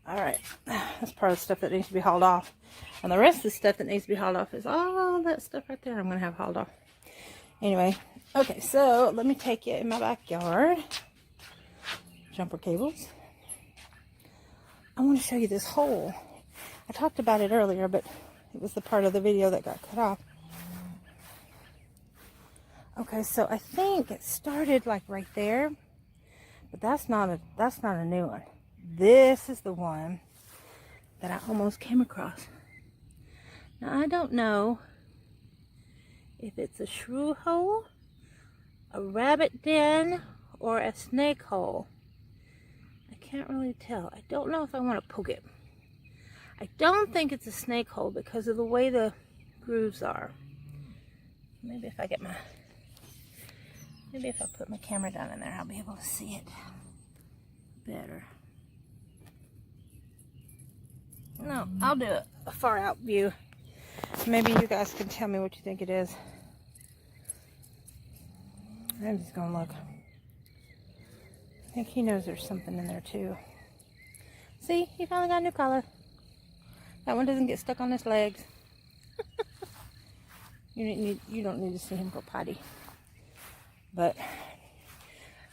Alright. That's part of the stuff that needs to be hauled off. And the rest of the stuff that needs to be hauled off is all that stuff right there I'm going to have hauled off. Anyway. Okay, so let me take you in my backyard. Jumper cables. I want to show you this hole. I talked about it earlier, but it was the part of the video that got cut off. Okay, so I think it started like right there, but that's not a new one. This is the one that I almost came across. Now I don't know if it's a shrew hole, a rabbit den, or a snake hole. I can't really tell. I don't know if I want to poke it. I don't think it's a snake hole because of the way the grooves are. Maybe if I put my camera down in there, I'll be able to see it better. No, I'll do a far out view. Maybe you guys can tell me what you think it is. I'm just gonna look. I think he knows there's something in there too. See, he finally got a new collar. That one doesn't get stuck on his legs. You don't need to see him go potty. But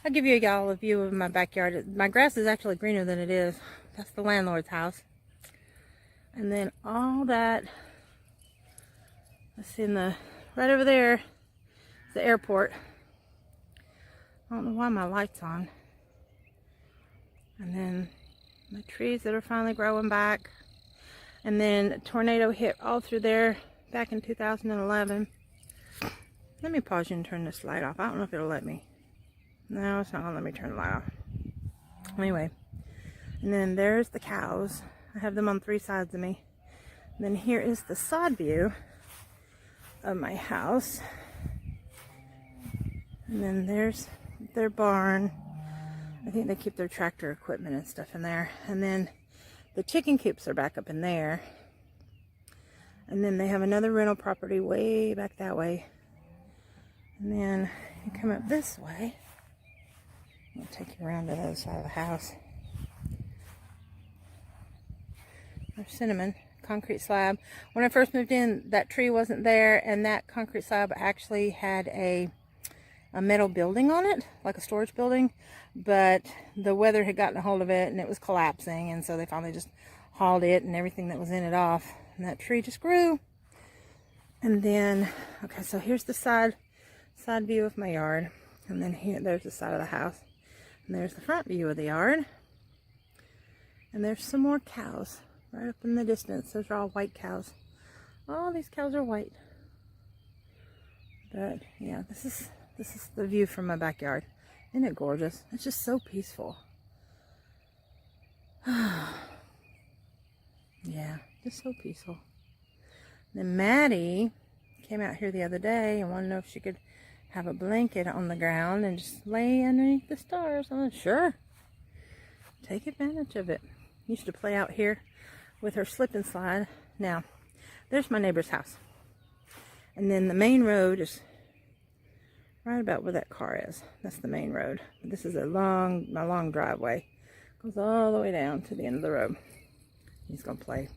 I'll give y'all a view of my backyard. My grass is actually greener than it is. That's the landlord's house. And then all that, that's in the, right over there, is the airport. I don't know why my light's on. And then my trees that are finally growing back. And then a tornado hit all through there back in 2011. Let me pause you and turn this light off. I don't know if it'll let me. No, it's not going to let me turn the light off. Anyway. And then there's the cows. I have them on 3 sides of me. Then here is the side view of my house. And then there's their barn. I think they keep their tractor equipment and stuff in there. And then the chicken coops are back up in there. And then they have another rental property way back that way. And then you come up this way. I'll take you around to the other side of the house. There's Cinnamon, concrete slab. When I first moved in, that tree wasn't there, and that concrete slab actually had a metal building on it, like a storage building, but the weather had gotten a hold of it and it was collapsing, and so they finally just hauled it and everything that was in it off, and that tree just grew. And then, okay, so here's the side view of my yard, and then there's the side of the house, and there's the front view of the yard, and there's some more cows right up in the distance. Those are all white cows. All these cows are white. But yeah, this is the view from my backyard. Isn't it gorgeous? It's just so peaceful. Yeah, just so peaceful. Then Maddie came out here the other day and wanted to know if she could have a blanket on the ground and just lay underneath the stars. I'm like, sure. Take advantage of it. Used to play out here with her slip and slide. Now, there's my neighbor's house. And then the main road is right about where that car is. That's the main road. This is my long driveway. Goes all the way down to the end of the road. He's gonna play.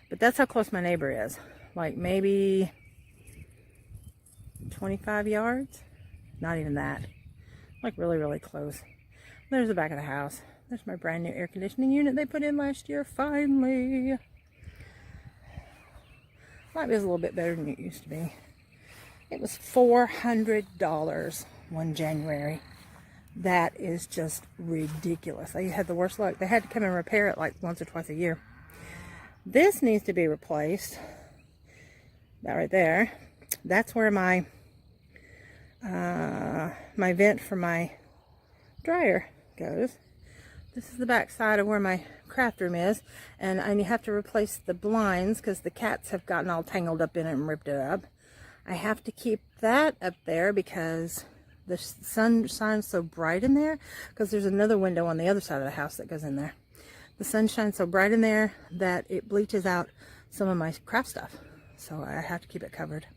But that's how close my neighbor is. Like maybe 25 yards. Not even that. Like really, really close. There's the back of the house. There's my brand new air conditioning unit they put in last year, finally. Might be a little bit better than it used to be. It was $400 one January. That is just ridiculous. They had the worst luck. They had to come and repair it like once or twice a year. This needs to be replaced. That right there. That's where my my vent for my dryer goes. This is the back side of where my craft room is, and I have to replace the blinds because the cats have gotten all tangled up in it and ripped it up. I have to keep that up there because the sun shines so bright in there, because there's another window on the other side of the house that goes in there. The sun shines so bright in there that it bleaches out some of my craft stuff, so I have to keep it covered.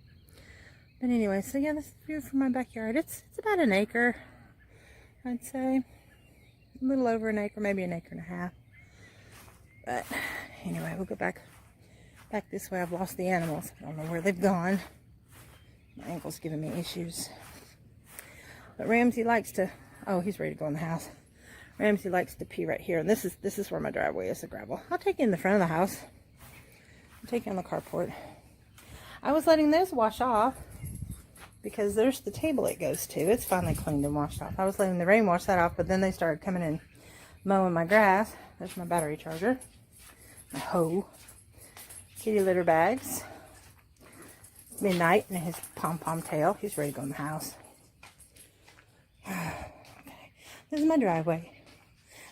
But anyway, so yeah, this is the view from my backyard. It's about an acre, I'd say. A little over an acre, maybe an acre and a half. But anyway, we'll go back this way. I've lost the animals. I don't know where they've gone. My ankle's giving me issues. But Ramsey likes to, oh, he's ready to go in the house. Ramsey likes to pee right here. And this is where my driveway is, the gravel. I'll take you in the front of the house. I'll take you on the carport. I was letting this wash off because there's the table it goes to. It's finally cleaned and washed off. I was letting the rain wash that off, but then they started coming and mowing my grass. There's my battery charger. My hoe. Kitty litter bags. Midnight and his pom-pom tail. He's ready to go in the house. Okay. This is my driveway.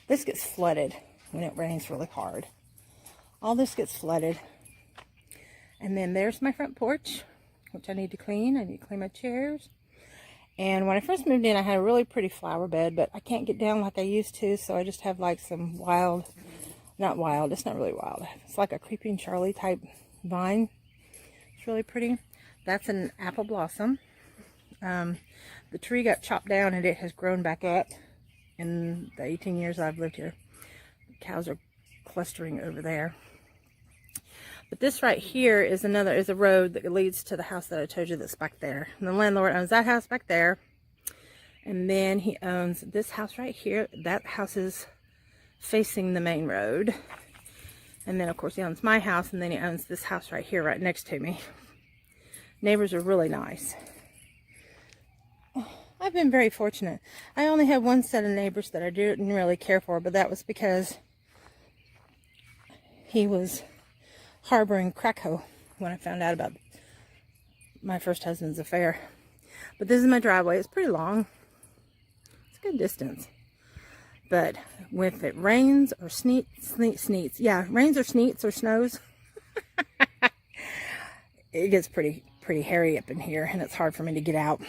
This gets flooded when it rains really hard. All this gets flooded. And then there's my front porch, which I need to clean. I need to clean my chairs. And when I first moved in, I had a really pretty flower bed, but I can't get down like I used to, so I just have like some wild, not wild, it's not really wild. It's like a creeping Charlie type vine. It's really pretty. That's an apple blossom. The tree got chopped down and it has grown back up in the 18 years I've lived here. The cows are clustering over there. But this right here is a road that leads to the house that I told you that's back there. And the landlord owns that house back there. And then he owns this house right here. That house is facing the main road. And then of course he owns my house, and then he owns this house right here right next to me. Neighbors are really nice. I've been very fortunate. I only have one set of neighbors that I didn't really care for, but that was because he was harboring crackho when I found out about my first husband's affair. But this is my driveway. It's pretty long. It's a good distance. But if it rains or rains or sneaks or snows, It gets pretty hairy up in here, and it's hard for me to get out.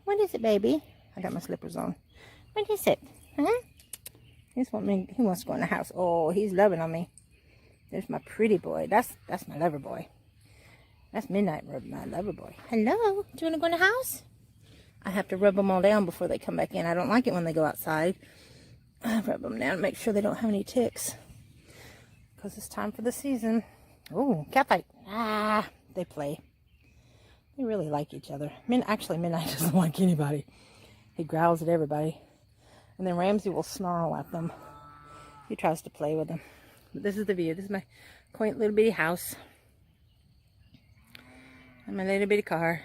What is it, baby? I got my slippers on. What is it? Huh? He wants to go in the house. Oh, he's loving on me. There's my pretty boy. That's my lover boy. That's Midnight Rub, my lover boy. Hello. Do you want to go in the house? I have to rub them all down before they come back in. I don't like it when they go outside. I rub them down, make sure they don't have any ticks. Because it's time for the season. Oh, cat fight. Ah, they play. They really like each other. Actually, Midnight doesn't like anybody. He growls at everybody. And then Ramsey will snarl at them. He tries to play with them. But this is the view. This is my quaint little bitty house. And my little bitty car.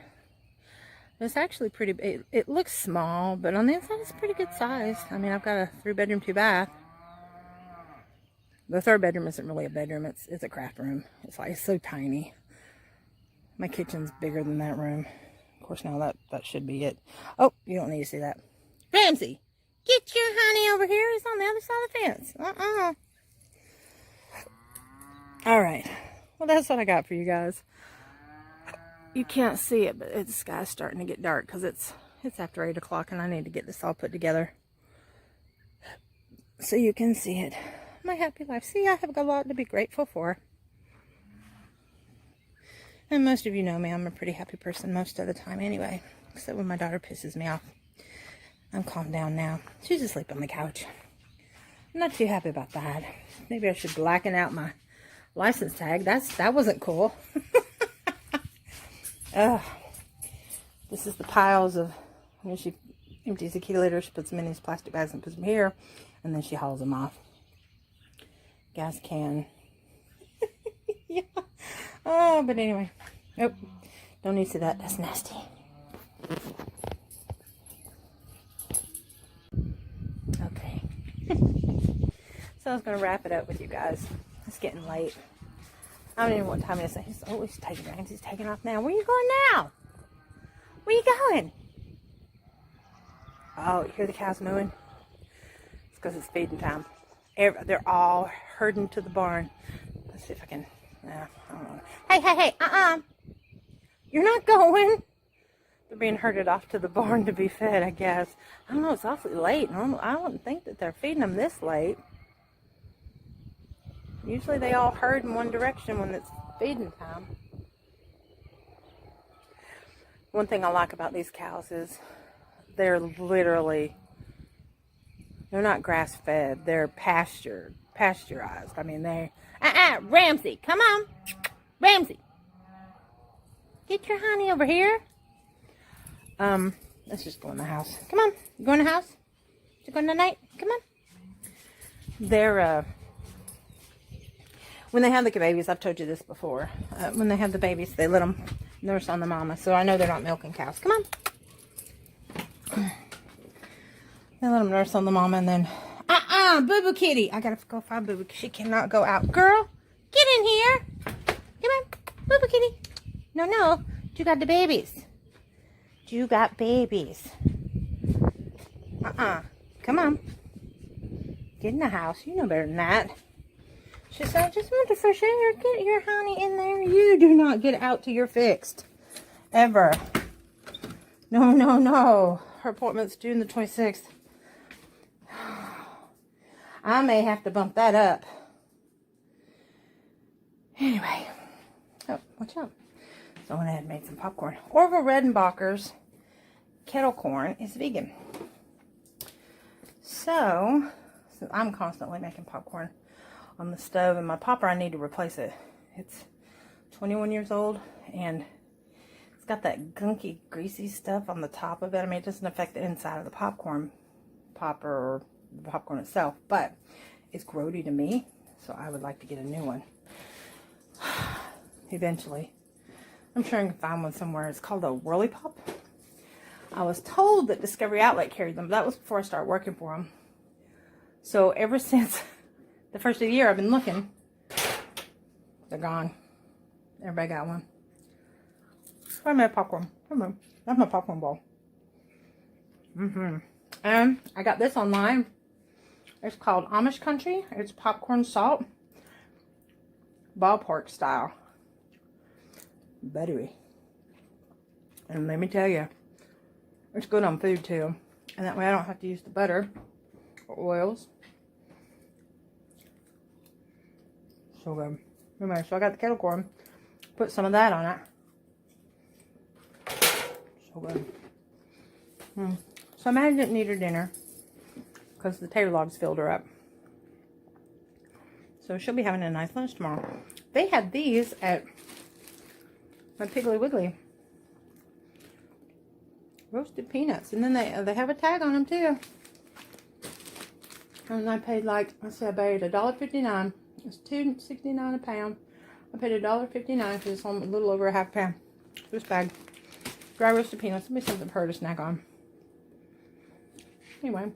It's actually pretty big. It looks small, but on the inside it's pretty good size. I mean, I've got a 3-bedroom, 2-bath. The 3rd bedroom isn't really a bedroom. It's a craft room. It's so tiny. My kitchen's bigger than that room. Of course, now that should be it. Oh, you don't need to see that. Ramsey, get your honey over here. He's on the other side of the fence. All right. Well, that's what I got for you guys. You can't see it, but the sky's starting to get dark because it's after 8 o'clock, and I need to get this all put together so you can see it. My happy life. See, I have a lot to be grateful for. And most of you know me. I'm a pretty happy person most of the time anyway, except when my daughter pisses me off. I'm calmed down now. She's asleep on the couch. I'm not too happy about that. Maybe I should blacken out my license tag. That wasn't cool. This is the piles of, when she empties the kitty litter, she puts them in these plastic bags and puts them here, and then she hauls them off. Gas can. Yeah. Oh, but anyway. Nope. Don't need to see that. That's nasty. Okay. So I was going to wrap it up with you guys. It's getting late. I don't even know what time it is. He's always taking reins. He's taking off now. Where are you going now? Where are you going? Oh, you hear the cows mooing? It's because it's feeding time. They're all herding to the barn. Let's see if I can. I don't know. Hey. You're not going. They're being herded off to the barn to be fed, I guess. I don't know. It's awfully late. I don't think that they're feeding them this late. Usually they all herd in one direction when it's feeding time. One thing I like about these cows is they're not grass-fed. They're pasteurized. I mean, they're... Ramsey, come on. Ramsey. Get your honey over here. Let's just go in the house. Come on. You go in the house? You going tonight? Come on. They're, when they have the babies, I've told you this before. When they have the babies, they let them nurse on the mama. So I know they're not milking cows. Come on. They let them nurse on the mama and then... Boo-boo kitty. I gotta go find Boo-boo. She cannot go out. Girl, get in here. Come on. Boo-boo kitty. No. You got the babies. You got babies. Come on. Get in the house. You know better than that. She said, I just want the fresh air. Get your honey in there. You do not get out till you're fixed. Ever. No. Her appointment's June the 26th. I may have to bump that up. Anyway. Oh, watch out. So I went ahead and made some popcorn. Orville Redenbacher's kettle corn is vegan. So I'm constantly making popcorn on the stove. And my popper, I need to replace it. It's 21 years old. And it's got that gunky, greasy stuff on the top of it. I mean, it doesn't affect the inside of the popcorn popper or the popcorn itself, but it's grody to me, so I would like to get a new one eventually. I'm sure I can find one somewhere. It's called a Whirly Pop. I was told that Discovery Outlet carried them, but that was before I started working for them. So ever since the first of the year, I've been looking. They're gone. Everybody got one. I made popcorn. Come on. That's my popcorn bowl. And I got this online. It's called Amish Country. It's popcorn salt. ballpark style. Buttery. And let me tell you, it's good on food too. And that way I don't have to use the butter or oils. So good. Anyway, so I got the kettle corn. Put some of that on it. So good. So Maddie didn't eat her dinner because the tater logs filled her up. So she'll be having a nice lunch tomorrow. They had these at my Piggly Wiggly. Roasted peanuts. And then they have a tag on them too. And I paid like, let's see, I paid $1.59. It's $2.69 a pound. I paid $1.59 for this one, a little over a half pound. This bag. Dry roasted peanuts. Let me something for her to snack on. Anyway.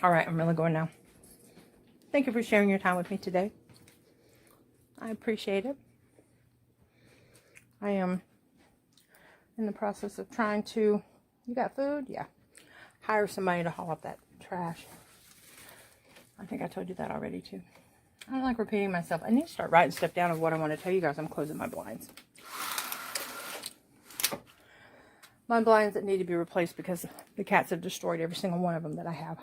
Alright, I'm really going now. Thank you for sharing your time with me today. I appreciate it. I am in the process of trying to... You got food? Yeah. Hire somebody to haul up that trash. I think I told you that already too. I don't like repeating myself. I need to start writing stuff down of what I want to tell you guys. I'm closing my blinds. My blinds that need to be replaced because the cats have destroyed every single one of them that I have.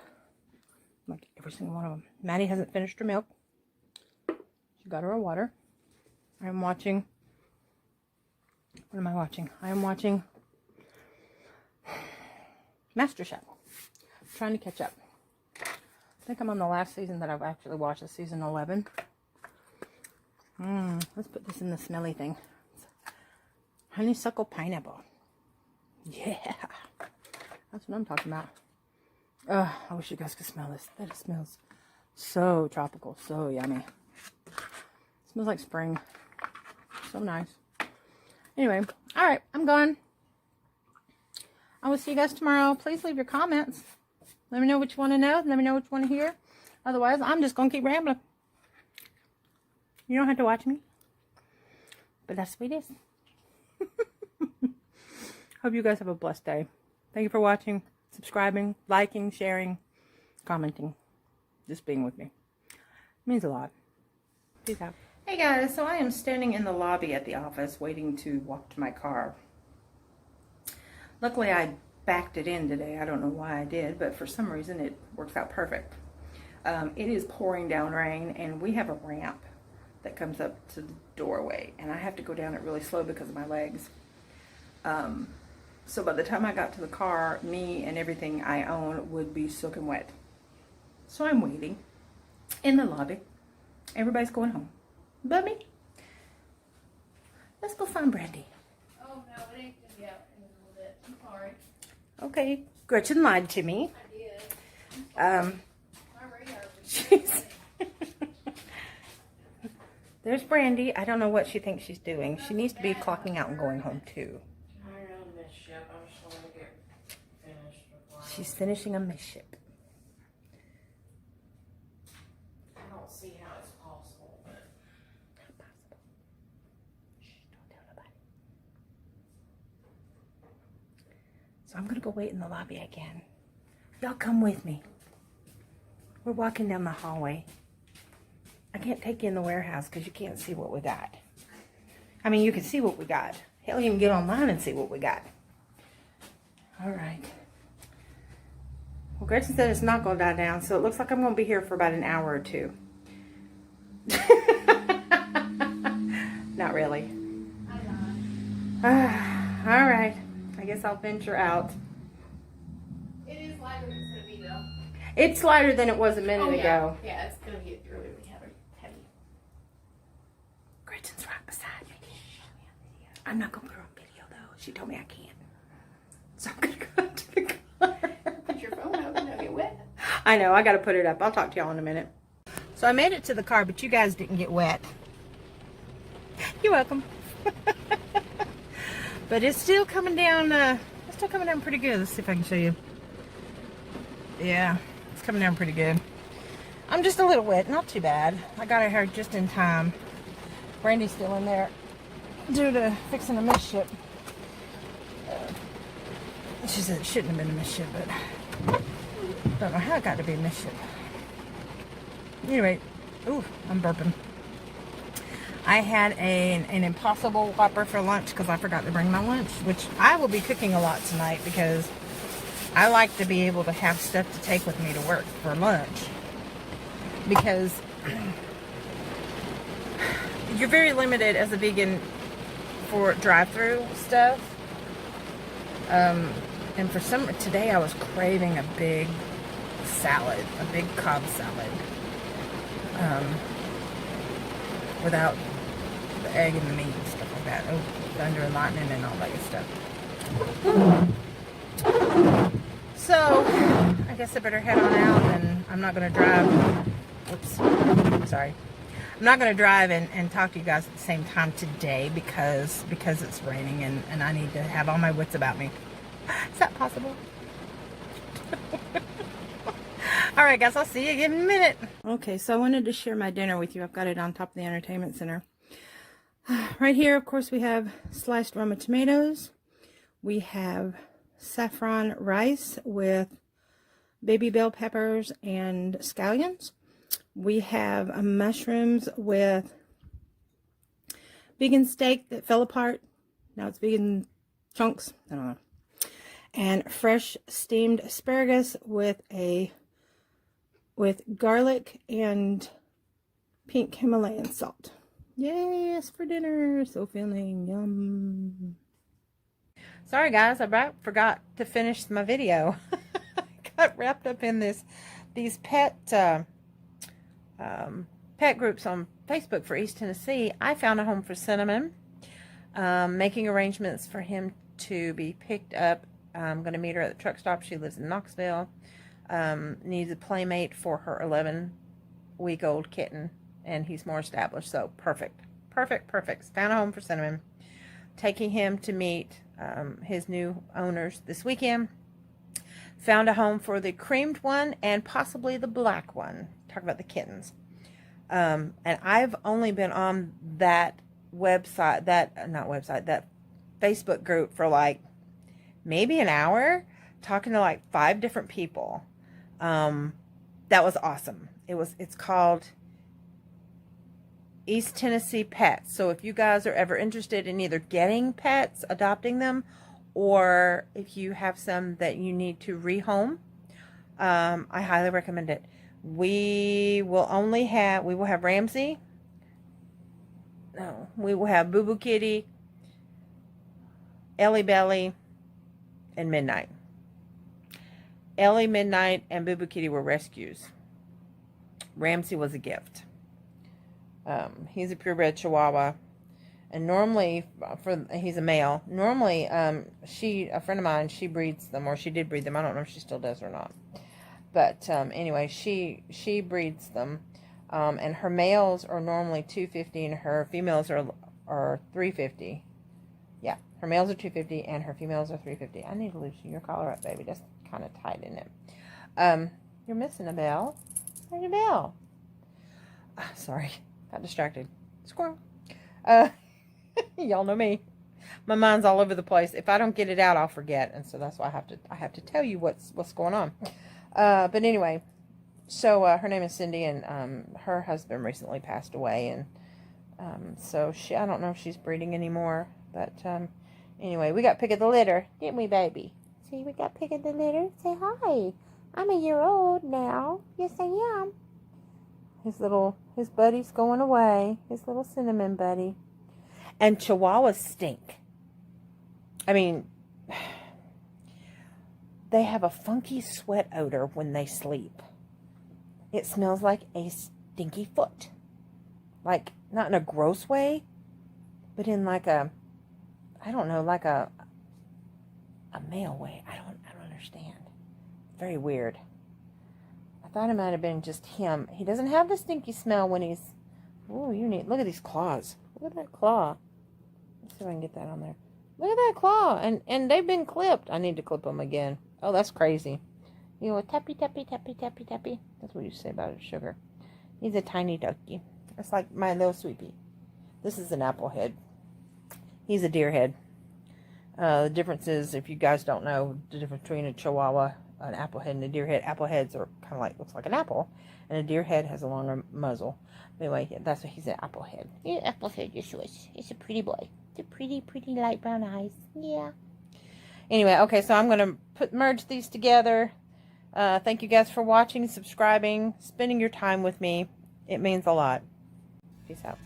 Like every single one of them. Maddie hasn't finished her milk. She got her a water. I'm watching... What am I watching? I am watching MasterChef. Trying to catch up. I think I'm on the last season that I've actually watched, season 11. Let's put this in the smelly thing. Honeysuckle pineapple. Yeah. That's what I'm talking about. I wish you guys could smell this. That smells so tropical. So yummy. It smells like spring. So nice. Anyway. Alright. I'm gone. I will see you guys tomorrow. Please leave your comments. Let me know what you want to know. Let me know what you want to hear. Otherwise, I'm just going to keep rambling. You don't have to watch me. But that's the way it is. Hope you guys have a blessed day. Thank you for watching, subscribing, liking, sharing, commenting. Just being with me. It means a lot. Peace out. Hey guys, so I am standing in the lobby at the office waiting to walk to my car. Luckily, I backed it in today. I don't know why I did, but for some reason it works out perfect. It is pouring down rain, and we have a ramp that comes up to the doorway, and I have to go down it really slow because of my legs. So by the time I got to the car, me and everything I own would be soaking wet. So I'm waiting in the lobby. Everybody's going home. But me. Let's go find Brandy. Oh, no, it ain't gonna be out in a little bit. I'm sorry. Okay. Gretchen lied to me. I did. My radar was There's Brandy. I don't know what she thinks she's doing. She needs to be clocking out and going home too. She's finishing a midship. I don't see how it's possible, but Not possible. Shh, don't tell nobody. So I'm gonna go wait in the lobby again. Y'all come with me. We're walking down the hallway. I can't take you in the warehouse because you can't see what we got. I mean, you can see what we got. Hell, you can get online and see what we got. All right. Well, Gretchen said it's not going to die down, so it looks like I'm going to be here for about an hour or two. Not really. All right. I guess I'll venture out. It is lighter than it's going to be, though. It's lighter than it was a minute ago. Yeah, it's going to get really heavy. Gretchen's right beside me. I'm not going to put her on video, though. She told me I can't. So I'm going to go up to the car. Put your phone up and it'll get wet. I know. I got to put it up. I'll talk to y'all in a minute. So I made it to the car, but you guys didn't get wet. You're welcome. But it's still coming down. It's still coming down pretty good. Let's see if I can show you. Yeah, it's coming down pretty good. I'm just a little wet. Not too bad. I got her hair just in time. Brandy's still in there due to fixing a midship. She said it shouldn't have been a midship, but don't know how it got to be a midship. Anyway, ooh, I'm burping. I had an Impossible Whopper for lunch because I forgot to bring my lunch, which I will be cooking a lot tonight because I like to be able to have stuff to take with me to work for lunch. Because you're very limited as a vegan for drive-through stuff. And for today I was craving a big salad, a big Cobb salad. Without the egg and the meat and stuff like that. Oh, thunder and lightning and all that good stuff. So, I guess I better head on out, and I'm not going to drive. Oops. Sorry. I'm not going to drive and talk to you guys at the same time today because it's raining and I need to have all my wits about me. Is that possible? Alright guys, I'll see you again in a minute. Okay, so I wanted to share my dinner with you. I've got it on top of the entertainment center. Right here, of course, we have sliced Roma tomatoes. We have saffron rice with baby bell peppers and scallions. We have mushrooms with vegan steak that fell apart. Now it's vegan chunks. I don't know. And fresh steamed asparagus with garlic and pink Himalayan salt. Yes, for dinner. So filling. Yum. Sorry guys, I forgot to finish my video. Got wrapped up in these pet groups on Facebook for East Tennessee. I found a home for Cinnamon. Making arrangements for him to be picked up. I'm going to meet her at the truck stop. She lives in Knoxville. Needs a playmate for her 11-week-old kitten, and he's more established, so perfect. Found a home for Cinnamon. Taking him to meet his new owners this weekend. Found a home for the creamed one and possibly the black one. Talk about the kittens. And I've only been on that website, that Facebook group for like maybe an hour, talking to like 5 different people. That was awesome. It's called East Tennessee Pets. So if you guys are ever interested in either getting pets, adopting them, or if you have some that you need to rehome, I highly recommend it. We will have Ramsey. No, we will have Boo Boo Kitty, Ellie Belly, and Midnight. Ellie, Midnight, and Boo Boo Kitty were rescues. Ramsey was a gift. He's a purebred Chihuahua, and normally, he's a male. Normally, a friend of mine, she breeds them, or she did breed them. I don't know if she still does or not. But anyway, she breeds them, and her males are normally $250, and her females are $350. Yeah, her males are $250, and her females are $350. I need to loosen your collar up, baby. That's kind of tight, isn't it? You're missing a bell. Where's your bell? Sorry, got distracted. Squirrel. Y'all know me. My mind's all over the place. If I don't get it out, I'll forget, and so that's why I have to tell you what's going on. But anyway, so her name is Cindy, and her husband recently passed away, and so I don't know if she's breeding anymore. But anyway, we got pick of the litter, didn't we, baby? See, we got pick of the litter. Say hi. I'm a year old now. Yes, I am. His buddy's going away. His little Cinnamon buddy. And Chihuahuas stink. I mean, they have a funky sweat odor when they sleep. It smells like a stinky foot. Like, not in a gross way, but in like a, I don't know, like a male way. I don't understand. Very weird. I thought it might have been just him. He doesn't have the stinky smell when he's, oh, look at these claws. Look at that claw. Let's see if I can get that on there. Look at that claw. And they've been clipped. I need to clip them again. Oh, that's crazy. You know, tappy, tappy, tappy, tappy, tappy. That's what you say about it, sugar. He's a tiny ducky. It's like my little sweet pea. This is an apple head. He's a deer head. The difference is, if you guys don't know, the difference between a Chihuahua, an apple head and a deer head. Apple heads are kind of like, looks like an apple, and a deer head has a longer muzzle. Anyway, yeah, that's what he's an apple head. Yeah, apple head, yes, he's a pretty boy. The pretty light brown eyes. Yeah. Anyway, okay, so I'm going to merge these together. Thank you guys for watching, subscribing, spending your time with me. It means a lot. Peace out.